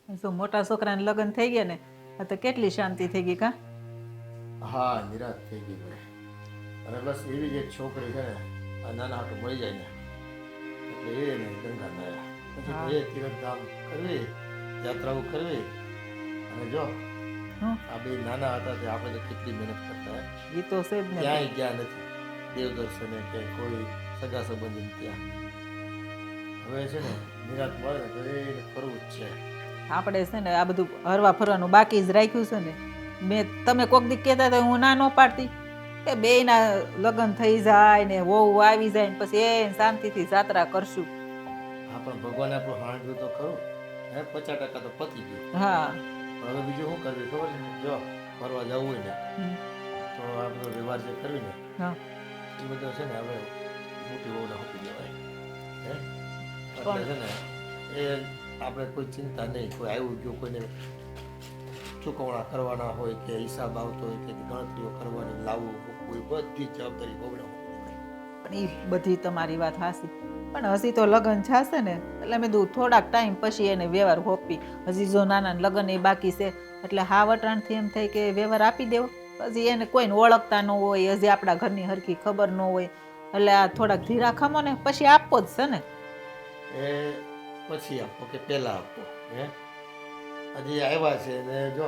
શું મોટા છોકરાને લગ્ન થઈ ગયા ને આ તો કેટલી શાંતિ થઈ ગઈ કા. હા નિરાશ થઈ ગઈ ભાઈ. અને બસ એવી જ એક છોકરી છે ને આ નાના હાટું મળી જાય ને એટલે એ ને ગંગા નાયા પછી તો એ તીર્થધામ કરવી, યાત્રાઓ કરવી. અને જો હં, આ બે નાના હતા તે આપણે તો કેટલી મહેનત કરતા ઈ તો છે જ ને. ક્યાંય ગયા નથી દેવદર્શને કે કોઈ સગા સંબંધી ત્યાં. હવે છે ને નિરાશ મળે ને તો એને ફરવું જ છે. આપણે છે ને આ બધું હરવા ફરવાનું બાકી જ રાખ્યું છે ને. તમે કોક દી કહેતા હતા હું ના ન પાડતી કે બેયના લગ્ન થઈ જાય ને વહુ આવી જાય ને પછી એ શાંતિથી જાત્રા કરશું. હા પણ ભગવાને આપણું હાંડ્યું તો ખરું. હે 50% તો પતી ગયું. હા. પણ હવે બીજું શું કરવી ખબર છે? જો ફરવા જવું હોય ને હમ. તો આ બધો વ્યવહાર જે કરવી ને હા. એ બધો છે ને હવે મોટી વહુને મૂકી દેવાય. હે એટલે પણ છે ને એ આપણે કોઈ ચિંતા નહીં. કોઈ આવ્યું ગયું કોઈને ચૂકવણા કરવાના હોય કે હિસાબ આવતો હોય કે ગણતરીઓ કરવાની લાવવું મૂકવું એ બધી જવાબદારી બહુને મૂકી દેવાય. પણ એ બધી તમારી વાત હાસી. પણ હજી તો લગ્ન છાશે ને એટલે મેં કીધું થોડાક ટાઈમ પછી એને વ્યવહાર હોપી. હજી જો નાના લગ્ન એ બાકી છે એટલે હા વટાણથી એમ થાય કે વ્યવહાર આપી દેવો. હજી એને કોઈને ઓળખતા ન હોય, હજી આપણા ઘરની હરખી ખબર ન હોય એટલે આ થોડાક ધીરા ખમો ને પછી આપવો જ છે ને. એ પછી આપો કે પહેલાં આપો? હે હજી આવ્યા છે ને જો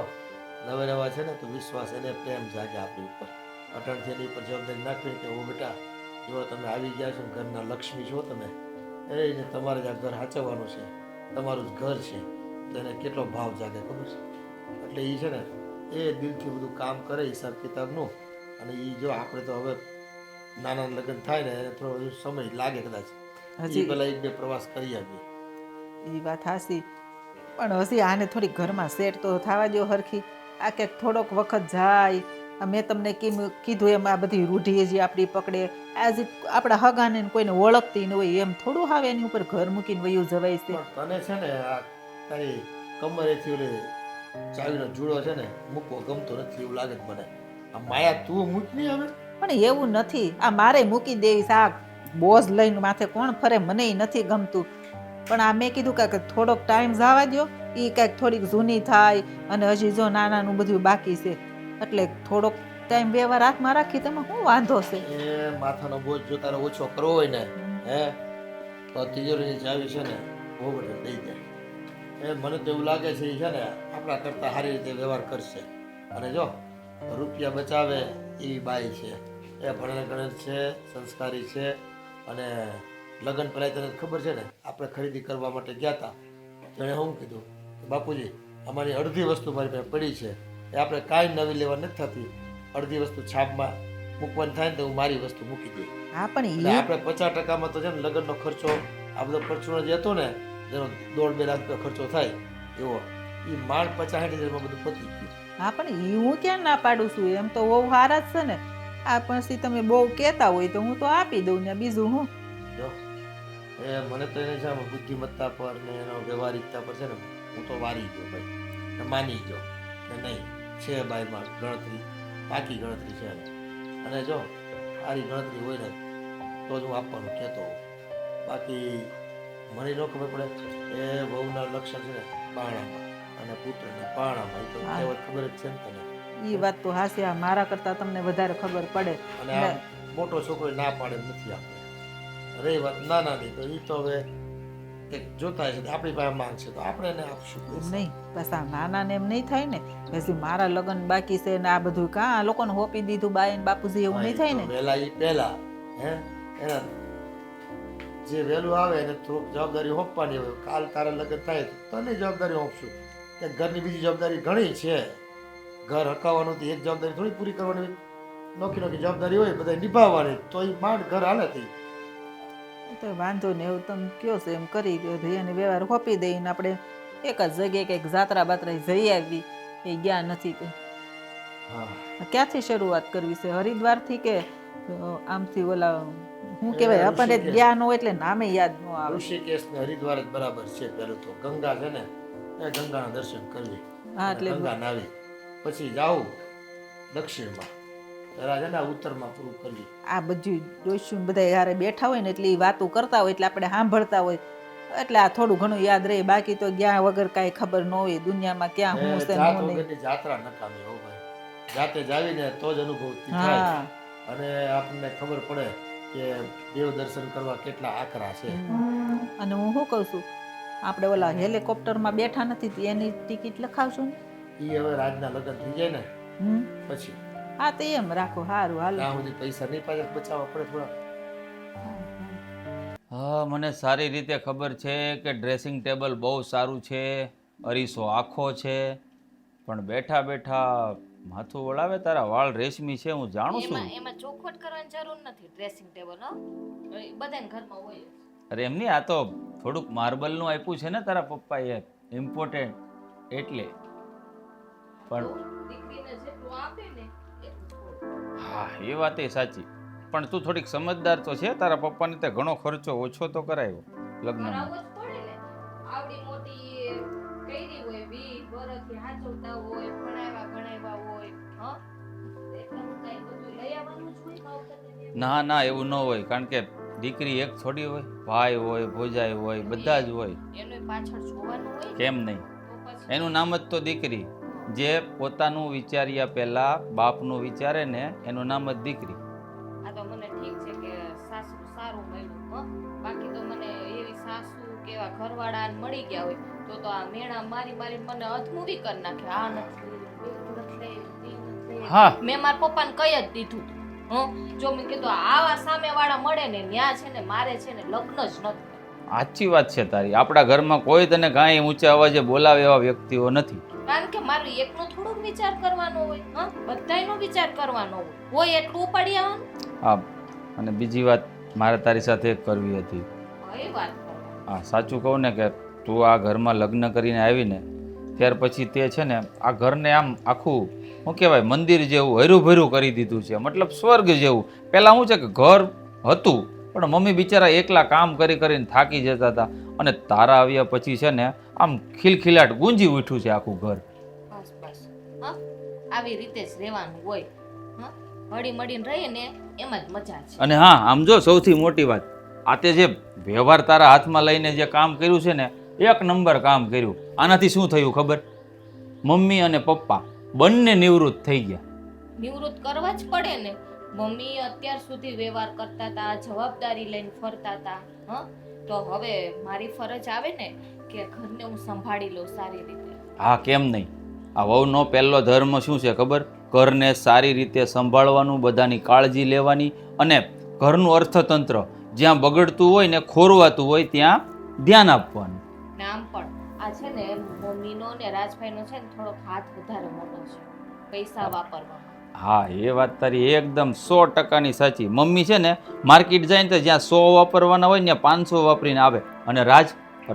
નવે નવા છે ને તો વિશ્વાસ એને પ્રેમ જાગે આપણી ઉપર. અટણથી એની ઉપર જવાબદારી નાખવી કે હું બેટા જો તમે આવી ગયા છો ઘરના લક્ષ્મી છો તમે એને તમારે જ આ ઘર સાચવવાનું છે, તમારું જ ઘર છે તો એને કેટલો ભાવ જાગે ખબર છે. એટલે એ છે ને એ દિલથી બધું કામ કરે હિસાબ કિતાબનું. અને એ જો આપણે તો હવે નાના લગ્ન થાય ને એને થોડો સમય લાગે કદાચ. એ હજી પહેલાં એક બે પ્રવાસ કરી આવીએ. એ વાત હાસી. પણ હજી આને થોડી ઘરમાં સેટ તો થવા દો હરખી. આ ક્યાંક થોડોક વખત જાય. મેં તમને કીધું એમ આ બધી રૂઢી જે આપણી પકડે આજ આપણા હગાને કોઈને ઓળખતી ન હોય એમ થોડું આવે એની ઉપર ઘર મૂકીને વયું જવાય છે. પણ તને છે ને આ તારી કમરેથી ઓલી ચાવીનો જુડો છે ને મૂકવો ગમતો નથી એવું લાગે છે મને. આ માયા તું મૂકની હવે. પણ એવું નથી. આ મારે મૂકી દેવીશ. આ બોઝ લઈને માથે કોણ ફરે મને નથી ગમતું. પણ આ મેં કીધું કે થોડોક ટાઈમ જવા દો. એ કંઈક થોડીક જૂની થાય અને હજી જો નાનાનું બધું બાકી છે એટલે થોડોક ટાઈમ વ્યવહાર હાથમાં રાખી તેમાં શું વાંધો છે. એ માથાનો બોજ જો તારે ઓછો કરવો હોય ને હે તો તિજોરીની ચાવી છે ને બહુ બધે દઈ દે. મને તો એવું લાગે છે એ છે ને આપણા કરતાં સારી રીતે વ્યવહાર કરશે. અને જો રૂપિયા બચાવે એવી બાઈ છે. એ ભણે ગણે છે, સંસ્કારી છે. અને લગ્ન પહેલાં તને ખબર છે ને આપણે ખરીદી કરવા માટે ગયા હતા તો એણે શું કીધું બાપુજી અમારી અડધી વસ્તુ મારી પાસે પડી છે એ આપણે કાંઈ નવી લેવા નથી થતી. અડધી વસ્તુ છાપમાં મૂકવાની થાય ને તો હું મારી વસ્તુ મૂકી દઈ. હા પણ એટલે એ આપણે 50%માં તો છે ને લગ્નનો ખર્ચો આ બધો ખર્ચો જે હતો ને જેનો 1.5-2 લાખ રૂપિયા ખર્ચો થાય એવો એ માંડ 50-60 હજારમાં બધું પતી ગયું. હા પણ એ હું ક્યાં ના પાડું છું. એમ તો બહુ સારા જ છે ને. આ પછી તમે બહુ કહેતા હોય તો હું તો આપી દઉં ને બીજું હું. જો મને તો એને છે બુદ્ધિમત્તા પર ને એનો વ્યવહારિકતા પર છે ને હું તો વારી ગયો ભાઈ. ને માની ગયો કે નહીં છે બાઈમાં ગણતરી બાકી ગણતરી છે. અને જો સારી ગણતરી હોય ને તો જ હું આપવાનું કહેતો હોઉં. બાકી મને ન ખબર પડે એ વહુના લક્ષણ છે ને પાણામાં અને પુત્રના પાણામાં. એ તો કહેવત ખબર જ છે ને તને. એ વાત તો હાસી. આ મારા કરતાં તમને વધારે ખબર પડે. અને આ મોટો છોકરો ના પાડે નથી આપણે. રહી વાત નાનાની તો એ તો હવે એક જોતા છે આપણી પાસે માંગશે તો આપણે એને આપશું. એમ નહીં બસ આ નાનાને એમ નહીં થાય ને પછી મારા લગ્ન બાકી છે ને આ બધું કાં આ લોકોને હોપી દીધું બાઈ ને બાપુજી એવું નહીં થાય ને. વહેલા એ પહેલા હે એના જે વહેલું આવે એને થોડુંક જવાબદારી હોપવાની હોય. કાલ તારા લગ્ન થાય તો તને જવાબદારી હોપશું કે ઘરની બીજી જવાબદારી ઘણી છે. ઘર હકાવવાનું એક જવાબદારી થોડી પૂરી કરવાની. નોખી નોખી જવાબદારી હોય બધા નિભાવવાની તો એ માંડ ઘર હાલે થઈ. તો વાંધો ને એવું તમે કયો છો એમ કરી એને વ્યવહાર હોપી દઈને આપણે એક જ જગ્યાએ કંઈક જાત્રા બાત્રા જઈ આવી. એ ગયા નથી તે ક્યાંથી શરૂઆત કરવી છે? હરિદ્વારથી કે આમથી ઓલા શું કહેવાય આપણને ગયા ન હોય એટલે નામે યાદ ન આવે. ઋષિકેશ ને હરિદ્વાર જ બરાબર છે. પેલું તો ગંગા છે ને એ ગંગાના દર્શન કરવી. હા એટલે ગંગા નાવી પછી જાવું દક્ષિણમાં પેલા છે ને ઉત્તરમાં પૂરું કરવી. આ બધું ડોસ્યું બધા યારે બેઠા હોય ને એટલે એ વાતો કરતા હોય એટલે આપણે સાંભળતા હોય એટલે આ થોડું ઘણું યાદ રહે, બાકી તો ગયા વગર કાંઈ ખબર ન હોય દુનિયામાં ક્યાં હું છે ને જાત હું નહીં. વગરની જાત્રા નકામી હો ભાઈ. જાતે જાવીને તો જ અનુભવ થાય હા અને આપણને ખબર પડે કે દેવ દર્શન કરવા કેટલા આકરા છે. અને હું શું કહું છું, આપણે ઓલા હેલિકોપ્ટરમાં બેઠા નથી તો એની ટિકિટ લખાવશું ને. ઈ હવે રાજના લગ્ન થઈ જાય ને હમ. પછી હા તો એમ રાખો, સારું હાલો. ત્યાં સુધી પૈસા નહીં પાછા બચાવવા પડે થોડા. હા, મને સારી રીતે ખબર છે કે ડ્રેસિંગ ટેબલ બહુ સારું છે, અરીસો આખો છે, પણ બેઠા બેઠા માથું વળાવે. તારા વાળ રેશમી છે, હું જાણું છું. એમાં ચોખવટ કરવાની જરૂર નથી. ડ્રેસિંગ ટેબલ બધાને ઘરમાં હોય જ. અરે એમની આ તો થોડુંક માર્બલનું આપ્યું છે ને તારા પપ્પાએ, ઇમ્પોર્ટન્ટ એટલે. પણ દીકરીને જેટલું આપે ને એટલું થોડું. હા, એ વાત એ સાચી, પણ તું થોડીક સમજદાર તો છે. તારા પપ્પાને તે ઘણો ખર્ચો ઓછો તો કરાવ્યો લગ્નમાં. કરાવવો જ પડે ને. આવડી મોટી કઈરી હોય, 20 વર્ષથી હાચવતા હોય, ભણાવ્યા હોય, એટલે હું કાંઈ બધું લઈ આવવાનું જ હોય માવતરને? ના ના, એવું ન હોય, કારણ કે દીકરી એક થોડી હોય, ભાઈ હોય, ભોજાઈ હોય, બધા જ હોય. એનું પાછળ જોવાનું હોય ને. કેમ નહીં? તો પછી એનું નામ જ તો દીકરી. જે પોતાનું વિચાર્યા પહેલા બાપનું વિચારે ને એનું નામ જ દીકરી. આ તો મને ઠીક છે કે સાસુ સારું મળ્યું, બાકી તો મને એવી સાસુ કે એવા ઘરવાળા મળી ગયા હોય તો આ મેણા મારી મને અધમૂવી કરી નાખે. આ નથી. હા. મેં મારા પપ્પાને કહી જ દીધું હતું. જો મેં કીધું આવા સામે વાળા મળે ને ત્યાં છે ને મારે છે ને લગ્ન જ નથી. સાચી વાત છે તારી. આપણા ઘરમાં કોઈ તને કાંઈ ઊંચા અવાજે બોલાવે એવા વ્યક્તિઓ નથી. કારણ કે મારું એકનો થોડોક વિચાર કરવાનો હોય, બધાયનો વિચાર કરવાનો હોય એટલું ઉપાડી આવવાનું. હા, અને બીજી વાત મારે તારી સાથે એક કરવી હતી. એ વાત હા, સાચું કહું ને કે તું આ ઘરમાં લગ્ન કરીને આવીને ત્યાર પછી તે છે ને આ ઘરને આમ આખું શું કહેવાય મંદિર જેવું હર્યું ભર્યું કરી દીધું છે, મતલબ સ્વર્ગ જેવું. પહેલાં શું છે કે ઘર હતું પણ મમ્મી બિચારા એકલા કામ કરી કરીને થાકી જતા હતા, અને તારા આવ્યા પછી છે ને આમ ખિલખિલાટ ગુંજી ઉઠ્યું છે આખું ઘર. બસ બસ આવી રીતે જ રહેવાનું હોય. હળી મળીને રહીએ ને એમાં જ મજા છે. અને હા, આમ જો સૌથી મોટી વાત આ તે જે વ્યવહાર તારા હાથમાં લઈને જે કામ કર્યું છે ને, એક નંબર કામ કર્યું. આનાથી શું થયું ખબર? મમ્મી અને પપ્પા બંને નિવૃત્ત થઈ ગયા. નિવૃત્ત કરવા જ પડે ને. મમ્મી અત્યાર સુધી વ્યવહાર કરતા હતા, જવાબદારી લઈને ફરતા હતા, તો હવે મારી ફરજ આવે ને કે ઘરને હું સંભાળી લઉં સારી રીતે. હા, કેમ નહીં? આ વહુનો પહેલો ધર્મ શું છે ખબર? ઘરને સારી રીતે સંભાળવાનું, બધાની કાળજી લેવાની, અને ઘરનું અર્થતંત્ર જ્યાં બગડતું હોય ને ખોરવાતું હોય ત્યાં ધ્યાન આપવાનું. ને આમ પણ આ છે ને મમ્મીનો ને રાજભાઈનો છે ને થોડોક હાથ વધારે મોટો છે પૈસા વાપરવામાં. હા, એ વાત તારી એકદમ 100%ની સાચી. મમ્મી છે ને માર્કેટ જાય ને તો જ્યાં 100 વાપરવાના હોય ને ત્યાં 500 વાપરીને આવે. અને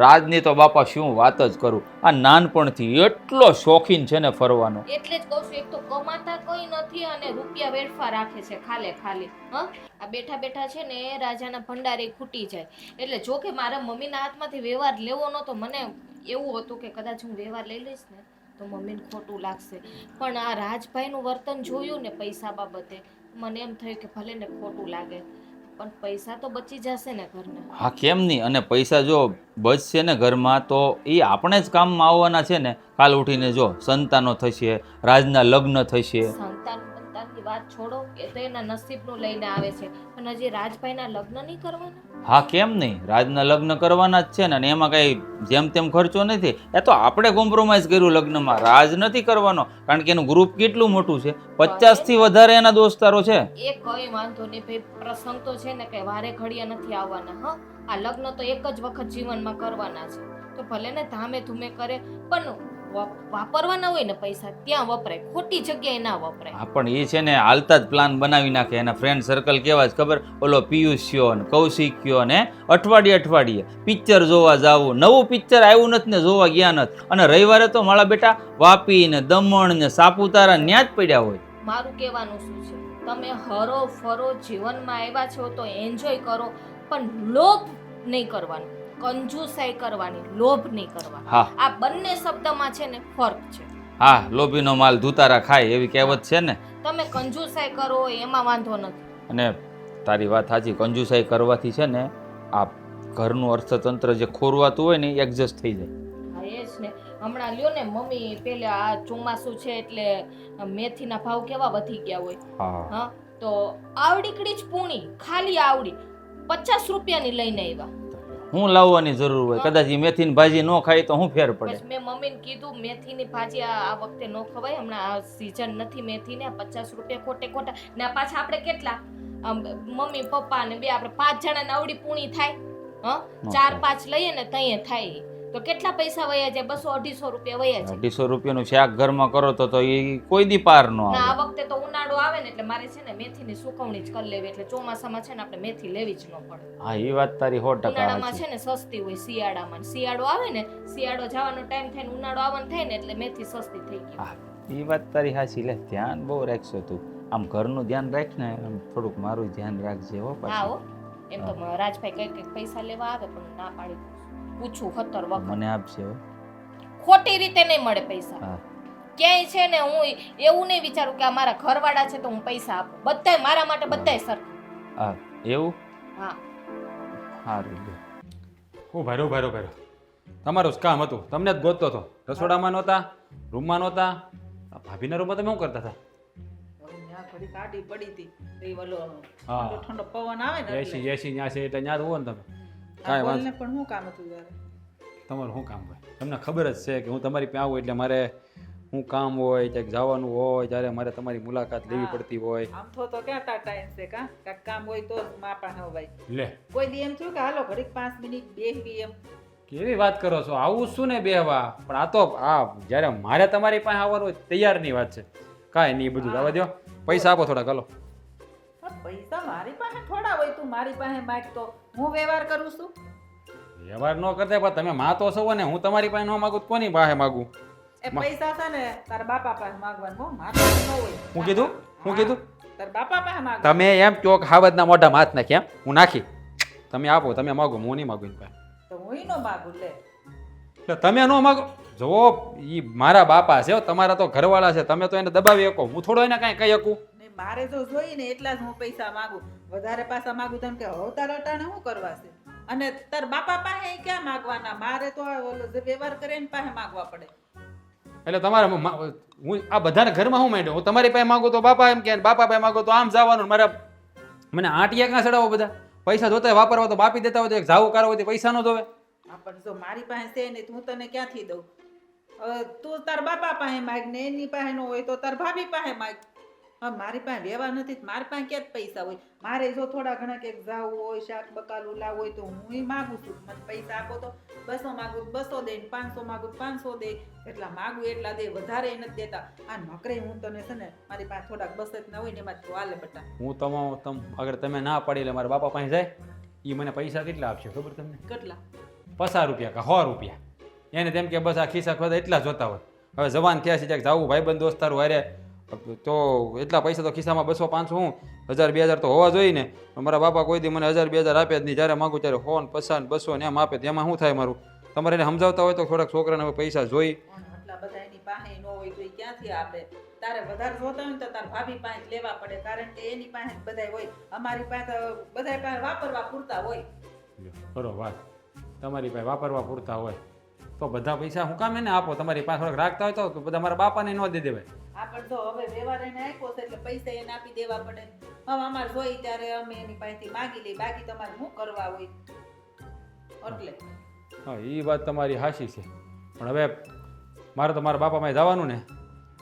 રાજની તો બાપા શું વાત જ કરું, આ નાનપણથી એટલો શોખીન છે ને ફરવાનો. એટલે જ કહું છું, એક તો કમાતા કોઈ નથી અને રૂપિયા વેડફા રાખે છે ખાલી. આ બેઠા બેઠા છે ને રાજાના ભંડારે ખૂટી જાય. એટલે જો કે મારા મમ્મીના હાથમાંથી વ્યવહાર લેવો નતો, મને એવું હતું કે કદાચ હું વ્યવહાર લઈ લઈશ ને તો મમ્મીને ખોટું લાગશે. પણ આ રાજભાઈનું વર્તન જોયું ને પૈસા બાબતે, મને એમ થયું કે ભલે ને ખોટું લાગે પણ પૈસા તો બચી જશે ને ઘરના. હા, કેમ નહીં? અને પૈસા જો બચશે ને ઘરમાં તો એ આપણે જ કામમાં આવવાના છે ને. કાલ ઉઠીને જો સંતાનો થશે, રાજના લગ્ન થશે. સંતાનની વાત છોડો, એ તો એના નસીબનું લઈને આવે છે, પણ હજી રાજભાઈના લગ્ન નહીં કરવાના. હા, કેમ નહીં? રાજના લગ્ન કરવાના જ છે ને, અને એમાં કઈ જેમ તેમ ખર્ચો નથી. એ તો આપણે કોમ્પ્રોમાઇઝ કર્યું લગ્નમાં, રાજ નથી કરવાનો, કારણ કે એનું ગ્રુપ કેટલું મોટું છે, 50 થી વધારે એના દોસ્તારો છે. એ કઈ વાંધો નહીં ભાઈ, પ્રસંગ તો છે ને કે વારે ઘડીએ નથી આવવાના. આ લગ્ન તો એક જ વખત જીવનમાં કરવાના છે, તો ભલે ને ધામે ધૂમે કરે, પણ વાપરવાના હોય ને પૈસા ત્યાં વપરાય, ખોટી જગ્યાએ ના વપરાય. હા, પણ એ છે ને હાલતા જ પ્લાન બનાવી નાખે. એના ફ્રેન્ડ સર્કલ કેવા જ ખબર? ઓલો પિયુષ કયો ને કૌશિક કયો ને અઠવાડિયે પિક્ચર જોવા જાવું. નવું પિક્ચર આવ્યું નથી ને જોવા ગયા નથી. અને રવિવારે તો મારા બેટા વાપી ને દમણ ને સાપુતારા ન્યા જ પડ્યા હોય. મારું કહેવાનું શું છે, તમે હરો ફરો, જીવનમાં આવ્યા છો તો એન્જોય કરો, પણ લોભ નહીં કરવાનો, કંજૂસાઈ કરવાની, લોભ નહીં કરવાનો. હા, આ બંને શબ્દમાં છે ને ફરક છે. હા, લોભીનો માલ ધુતારા ખાય એવી કહેવત છે ને. તમે કંજૂસાઈ કરો એમાં વાંધો નથી. અને તારી વાત સાચી, કંજુસાઈ કરવાથી છે ને આ ઘરનું અર્થતંત્ર જે ખોરવાતું હોય ને એ એડજસ્ટ થઈ જાય. હા એ જ ને. હમણાં લ્યો ને મમ્મી, પેલે આ ચોમાસું છે એટલે મેથીના ભાવ કેવા વધી ગયા હોય. હા હા, તો આવડીકડી જ પૂણી, ખાલી આવડી 50 રૂપિયાની લઈને આવ્યા. હું લાવવાની જરૂર હોય? કદાચ ઈ મેથીની ભાજી ન ખાય તો હું ફેર પડે? પછી મેં મમ્મીને કીધું મેથીની ભાજી આ વખતે ન ખવાય, હમણાં આ સીઝન નથી મેથીને, 50 રૂપિયા ખોટે ખોટા. ને આ પાછા આપણે કેટલા મમ્મી પપ્પા ને બે આપણે 5 જણાને આવડી પૂણી થાય. હા, 4-5 લઈએ ને તઈએ થાય તો કેટલા પૈસા વયા જાય? 200-250 રૂપિયા વયા જાય. 250 રૂપિયાનું શાક ઘરમાં કરો તો એ કોઈ દી પાર ન ના, આ આવે. વખતે તો ઉનાળો આવે ને એટલે મારે છે ને મેથીની સુકવણી જ કરી લેવી, એટલે ચોમાસામાં છે ને આપણે મેથી લેવી જ ન પડે. હા એ વાત તારી 100% ઉનાળામાં સાચી. છે ને સસ્તી હોય, શિયાળામાં શિયાળો આવે ને, શિયાળો જવાનો ટાઈમ થાય ને ઉનાળો આવવાનો થાય ને એટલે મેથી સસ્તી થઈ ગઈ. હા એ વાત તારી સાચી. લે ધ્યાન બહુ રાખશો તું. આમ ઘરનું ધ્યાન રાખ ને, આમ થોડુંક મારું ધ્યાન રાખજે હો હા પાછું. હો, એમ તો રાજભાઈ કઈ પૈસા લેવા આવે પણ ના પાડી પૂછું 17 વખત. મને આપશે હો. ખોટી રીતે નહીં મળે પૈસા. હા ક્યાંય છે ને હું એવું નહીં વિચારું કે આ મારા ઘરવાળા છે તો હું પૈસા આપું. બધાય મારા માટે બધાય સરખા. હા એવું હા, સારું લે. ઉભા રહ્યો. તમારું જ કામ હતું, તમને જ ગોતતો હતો. રસોડામાં નહોતા, રૂમમાં નહોતા. આ ભાભીના રૂમમાં તમે શું કરતા હતા? ત્યાં ઘડી કાઢી પડી હતી તો ઈ ઓલો હા. ઠંડો ઠંડો પવન આવે ને એટલે. એસી ન્યા છે એટલે ન્યા જ હોવો ને તમે. આ કાંઈ વાંધો બોલને પણ શું કામ હતું તારે? તમારું શું કામ હોય? તમને ખબર જ છે કે હું તમારી પાસે આવું એટલે મારે શું કામ હોય, ક્યાંક જવાનું હોય, ત્યારે મારે તમારી મુલાકાત લેવી હા. પડતી હોય. આમ તો ક્યાં તાર ટાઈમ છે કાંઈક કામ હોય તો જ મા પાસે ભાઈ. લે કોઈ દી એમ થયું કે હાલો ઘડીક 5 મિનિટ બેસવી એમ? કેવી વાત કરો છો? આવું શું ને બેહવા? પણ આ તો આ જ્યારે મારે તમારી પાસે આવવાનું હોય તૈયારની વાત છે. કાંઈ નહીં, બધું જવા દો. પૈસા આપો થોડા, ચાલો. પણ પૈસા મારી પાસે થોડા હોય, તું મારી પાસે માંગ તો હું વ્યવહાર કરું છું. વ્યવહાર ન કરતા પણ તમે માં તો છો ને, હું તમારી પાસે ન માગું તો કોની પાસે માગું? એ પૈસા છે ને તારા બાપા પાસે માંગવાનું, હો મારા પાસે ન હોય. હું કીધું? હું કીધું? તારા બાપા પાસે માંગ. તમે એમ કહો કે હાવજના મોઢામાં હાથ નાખી, એમ? હું નાખી. તમે આપો, તમે માગો, હું નહીં માગું એની પાસે. તો હું ઈ ન માગું લે. એટલે તમે ન માગો? જો ઈ મારા બાપા છે હો, તમારા તો ઘરવાળા છે. તમે તો એને દબાવી શકો, હું થોડો એને કાંઈ કહી શકું? ને મારે જો જોઈ ને એટલા જ હું પૈસા માંગુ. વધારે પાછા માંગુ તો એમ કે હવે તારા અટાણે શું કરવા છે? અને તાર બાપા પાસે ક્યાં માંગવાના? મારે તો આ ઓલો જે વ્યવહાર કરે એની પાસે માંગવા પડે. એટલે તમારે હું આ બધાના ઘરમાં હું માંડ્યો? હું તમારી પાસે માગું તો બાપા એમ કે, બાપા પાસે માગું તો આમ જવાનું. મારા મને આંટિયા ક્યાં ચડાવો? બધા પૈસા જોતા હોય વાપરવા તો બાપી દેતા હોય, તો એક જાવું કારો હોય તો પૈસા ન જોવે. પણ જો મારી પાસે છે નહીં તો હું તને ક્યાંથી દઉં? તું તાર બાપા પાસે માંગ ને એની પાસે નો હોય તો તાર ભાભી પાસે માંગ. હા, મારી પાસે વ્યવહાર નથી, મારી પાસે ક્યાં જ પૈસા હોય? મારે જો થોડા ઘણા ક્યાંક જાવું હોય, શાક બકાલું લાવવું હોય તો હું ઈ માગું છું. મને પૈસા આપો તો 200 માગું 200 દે, 500 માગું 500 દે. એટલા માગું એટલા દે, વધારે નથી દેતા. આ નકરે હું તને છે ને મારી પાસે થોડાક બસત ના હોય ને એમાં તો હાલે બટા. હું અગર તમે ના પડી એટલે મારા બાપા પાસે જાય, એ મને પૈસા કેટલા આપશે ખબર તમને? કેટલા? 50 રૂપિયા કે 100 રૂપિયા. એને તેમ કે બસ આ ખિસ્સા ખોદા એટલા જોતા હોય. હવે જવાન થયા છે, ક્યાંક જાવું ભાઈબંધ દોસ્તારું હારે તો એટલા પૈસા તો ખિસ્સામાં 200-500 હું 1000-2000 તો હોવા જોઈએ ને. મારા બાપા કોઈ દી મને 1000-2000 આપે જ નહીં. જ્યારે માગું ત્યારે 100 ને 50 ને 200 ને એમ આપે. એમાં શું થાય મારું? તમારે એને સમજાવતા હોય તો થોડાક છોકરાને હવે પૈસા જોઈ. આટલા બધા એની પાસે ન હોય તો ઈ ક્યાંથી આપે? તારે વધારે જોતા હોય ને તો તાર ભાભી પાસે જ લેવા પડે, કારણ કે એની પાસે જ બધાય હોય. અમારી પાસે બધાય પાસે વાપરવા પૂરતા હોય. બરો વાત, તમારી પાસે વાપરવા પૂરતા હોય તો બધા પૈસા હું કામ એને આપો? તમારી પાસે થોડાક રાખતા હોય તો બધા મારા બાપાને ન દે દેવાય. આ પણ જો હવે વ્યવહાર એને આપ્યો છે એટલે પૈસા એને આપી દેવા પડે. હવે અમારે જોઈ ત્યારે અમે એની પાસેથી માગી લઈ, બાકી તમારે શું કરવા હોય? એટલે હા, એ વાત તમારી હાચી છે. પણ હવે મારે તો મારા બાપા પાસે જવાનું ને,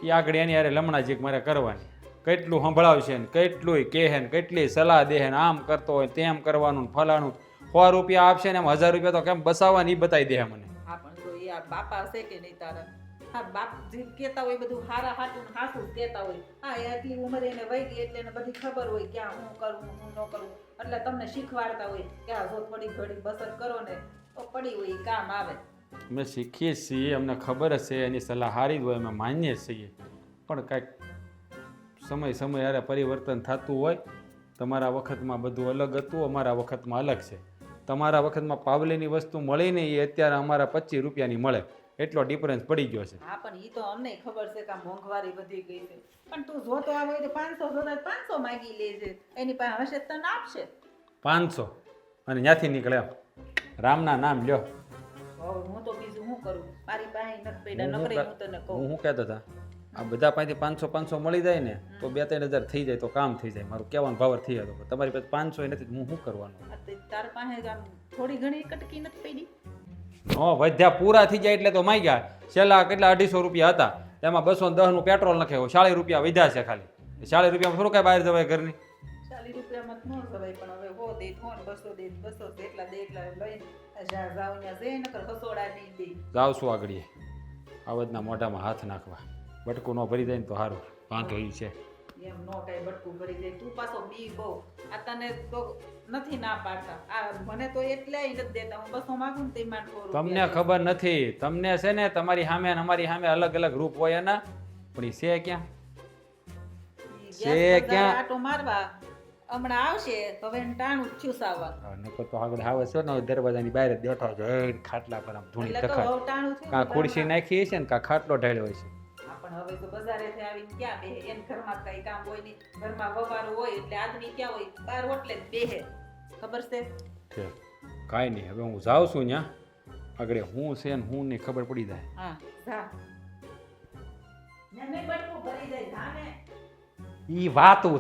એ આગળ એની યારે લમણા જીક મારે કરવાની. કેટલું સંભળાવશે ને કેટલું કહે ને કેટલી સલાહ દે ને, આમ કરતો હોય તેમ કરવાનું ને ફલાણું. 100 રૂપિયા આપશે ને એમ 1000 રૂપિયા તો કેમ બસાવવાની એ બતાવી દે મને. હા, પણ જો એ આ બાપા છે કે નહીં તારા? હા, બાપ જે કહેતા હોય બધું હારા હાટું ને હાસું જ કહેતા હોય. હા, એટલી ઉંમરે એને વહી ગઈ એટલે એને બધી ખબર હોય ક્યાં હું કરું હું ન કરું. એટલે તમને શીખવાડતા હોય કે આ જો થોડી ઘડી બસર કરો ને તો પડી હોય એ કામ આવે. અમે શીખીએ છીએ, અમને ખબર જ છે એની સલાહ સારી જ હોય, અમે માનીએ છીએ. પણ કાંઈક સમય યારે પરિવર્તન થતું હોય. તમારા વખતમાં બધું અલગ હતું, અમારા વખતમાં અલગ છે. તમારા વખતમાં પાવલીની વસ્તુ મળી ને એ અત્યારે અમારા 25 રૂપિયાની મળે, એટલો ડિફરન્સ પડી ગયો છે. હા, પણ ઈ તો અમને ખબર છે કે આ મોંઘવારી વધી ગઈ છે. પણ તું જોતો આવે તો 500 જોતા 500 માંગી લેજે. એની પાસે હશે તને આપશે. 500 અને ત્યાંથી નીકળે એમ. રામના નામ લ્યો. હવે હું તો બીજું શું કરું, મારી પાસે નથી પડ્યા, હું નકરી શું હું તને હું કહું. શું કહેતો હતા આ બધા પાસેથી 500 મળી જાય ને તો 2-3 હજાર થઈ જાય તો કામ થઈ જાય. મારું કહેવાનો ભાવર થઈ હતો તમારી પાસે 500 નથી હું શું કરવાનું? આ તે તારા પાસે આમ થોડી ઘણી કટકી નથી પડી? નો વધ્યા પૂરા થઈ જાય એટલે તો માઈ ગયા. છેલ્લા કેટલા 250 રૂપિયા હતા તેમાં 210 નું પેટ્રોલ નાખ્યો, 40 રૂપિયા વધ્યા છે ખાલી. 40 રૂપિયામાં થોડું કાંઈ બહાર જવાય ઘરની? 40 રૂપિયામાં ન જવાય, પણ હવે હો દે હો ને 200 દે 200 એટલા દે એટલા લઈને જાવ ત્યાં જઈ નકર હસોડા નહીં દે. જાવ છું આગળ આવડના મોઢામાં હાથ નાખવા. બટકું ન ભરી જાય ને તો સારું, વાંધો એ છે. એમ નો કાંઈ બટકું ભરી જાય, તું પાછો બી બહુ. આ તને તો નથી ના પાડતા, આ મને તો એટલાય નથી દેતા. હું 200 માંગુ ને તે માંડ 100 રૂપિયા તમને દે. ખબર નથી, તમને છે ને તમારી સામે અને અમારી સામે અલગ અલગ રૂપ હોય એના, પણ એ છે ક્યાં? ઈ છે ગેસ બજાર ક્યાં? આટો મારવા હમણાં આવશે, હવે એને ટાણું જ છુસાવવા. નકર તો આગળ આવે છે ને દરવાજાની બહાર જ બેઠો છે એ ખાટલા પર આમ ધૂણી એટલે તો તખાય. હવે ટાણું થયું કાં ને ખુરશી ઘરમાં. નાખી છે ને કાં ખાટલો ઢાળ્યો છે. હા, પણ હવે તો બજારેથી આવીને ક્યાં બેહે? એને ઘરમાં કઈ કામ હોય નહીં, ઘરમાં વવારું હોય એટલે આદમી ક્યાં હોય, બાર ઓટલે જ બેહે. ખબર છે? ઠીક, કાંઈ નહીં, હવે હું જાઉં છું ત્યાં આગળ હું છે ને હું નહીં ખબર પડી જાય. હા, જા. ને નહીં બટકું ભરી જાય, જા ને. ઈ વાતું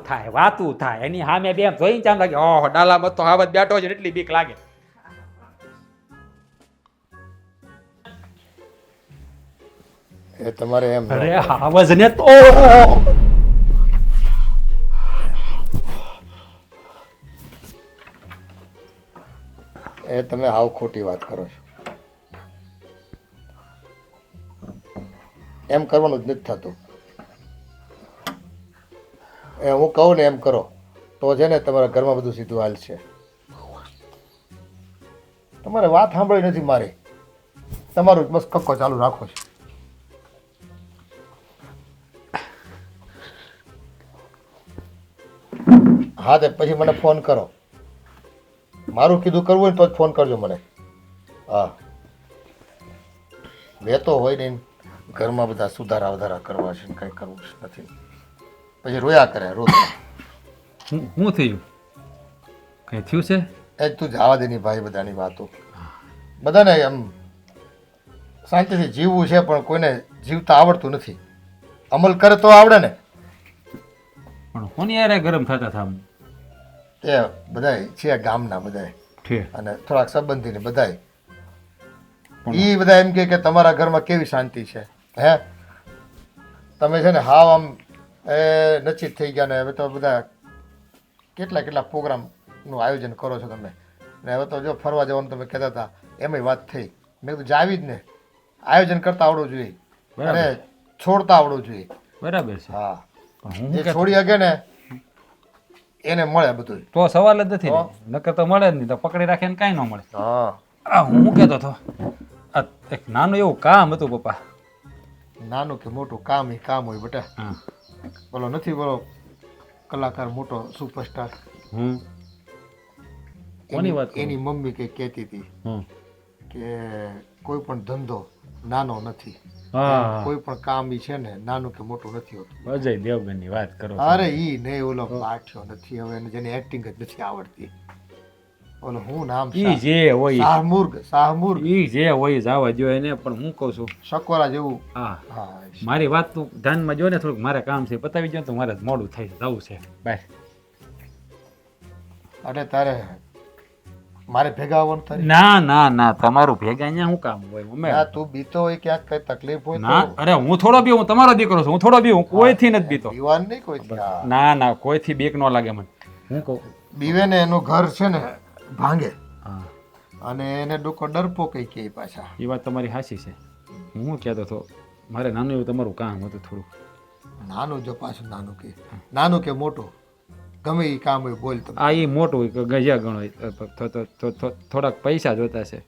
થાય એની સામે બે જોઈને ચામ લાગે ઓહો ડાલામાં તો આવત બેઠો છે ને એટલી બીક લાગે. એ તમારે એમ ન અરે આવજ ને તો એ તમે હાવ ખોટી વાત કરો છો. એમ કરવાનું જ નથી થતું. એ હું કહું ને એમ કરો તો છે ને તમારા ઘરમાં બધું સીધું હાલ છે. તમારે વાત સાંભળી નથી મારી, તમારું જ બસ કક્કો ચાલુ રાખો છો. હા તે પછી મને ફોન કરો. મારું કીધું કરવું હોય ને તો જ ફોન કરજો મને. હા, વેતો હોય ને ઘરમાં બધા સુધારા વધારા કરવા છે ને કંઈ કરવું જ નથી. પછી રોયા કરે રોજ. શું થયું? કઈ થયું છે? એ જ તું જવા દે ની ભાઈ બધાની વાતો. બધાને એમ શાંતિથી જીવવું છે પણ કોઈને જીવતા આવડતું નથી. અમલ કરે તો આવડે ને. પણ કોની યારે ગરમ થતા થા? એ બધાય છે ગામના બધાય ઠીક. અને થોડાક સંબંધીને બધાય એ બધા એમ કે તમારા ઘરમાં કેવી શાંતિ છે. હે તમે છે ને હાવ આમ નચિત થઈ ગયા ને હવે તો બધા કેટલા કેટલા પ્રોગ્રામનું આયોજન કરો છો તમે ને હવે તો જો ફરવા જવાનું તમે કહેતા હતા એમાંય વાત થઈ. મેં કીધું જાવી જ ને, આયોજન કરતા આવડવું જોઈએ અને છોડતા આવડવું જોઈએ. બરાબર છે. હા, પણ હું જે છોડી શકે ને એને મળે બધું. તો સવાલ જ નથી ને. નકર તો મળે જ નહીં, તો પકડી રાખે ને કાંઈ ન મળે. હા, આ હું કહેતો હતો આ એક નાનું એવું કામ હતું પપ્પા. નાનું કે મોટું કામ એ કામ હોય બેટા. હા. બોલો નથી બોલો કલાકાર મોટો સુપરસ્ટાર. કોની વાત કરું? એની મમ્મી કઈ કહેતી હતી હમ. કે કોઈ પણ ધંધો નાનો નથી, હા, કોઈ પણ કામ ઈ છે ને નાનું કે મોટું નથી હોતું. અજય દેવગનની વાત કરો છો. અરે ઈ નહીં ઓલો પાઠ્યો નથી હવે એને જેને એક્ટિંગ જ નથી આવડતી. ઓલો હું નામ ઈ જે હોય શાહમુર્ગ ઈ જે હોય જવા જો એને. પણ હું કહું છું સકોરા જેવું. હા હા, મારી વાત તું ધ્યાનમાં જો ને થોડુંક. મારે કામ છે પતાવી જો તો મારે મોડું થાય છે, જવું છે બાય. એટલે તારે મારે ભેગા આવવાનું તારે? ના ના ના તમારું ભેગા અહીંયા શું કામ હોય મમ્મી? ના, તું બીતો હોય ક્યાંક કઈ તકલીફ હોય ના તો અરે હું થોડો બી હું તમારો દીકરો છું, હું થોડો બી હું કોઈથી નથી બીતો. દીવાન નહીં કોઈ ત્યાં. ના ના કોઈથી બીક ન લાગે મને. હું કહું બીવે ને એનું ઘર છે ને ભાંગે હા અને એને ડોકો ડરપો કઈ કે પાછા. એ વાત તમારી સાચી છે. હું કહેતો હતો મારે નાનું એવું તમારું કામ હતું થોડું. નાનું જો પાછું નાનું કે મોટું ગમે એ કામ હોય બોલ તમે. આ એ મોટું હોય કે ગજ્યા ગણો હોય, થોડાક પૈસા જોતા છે.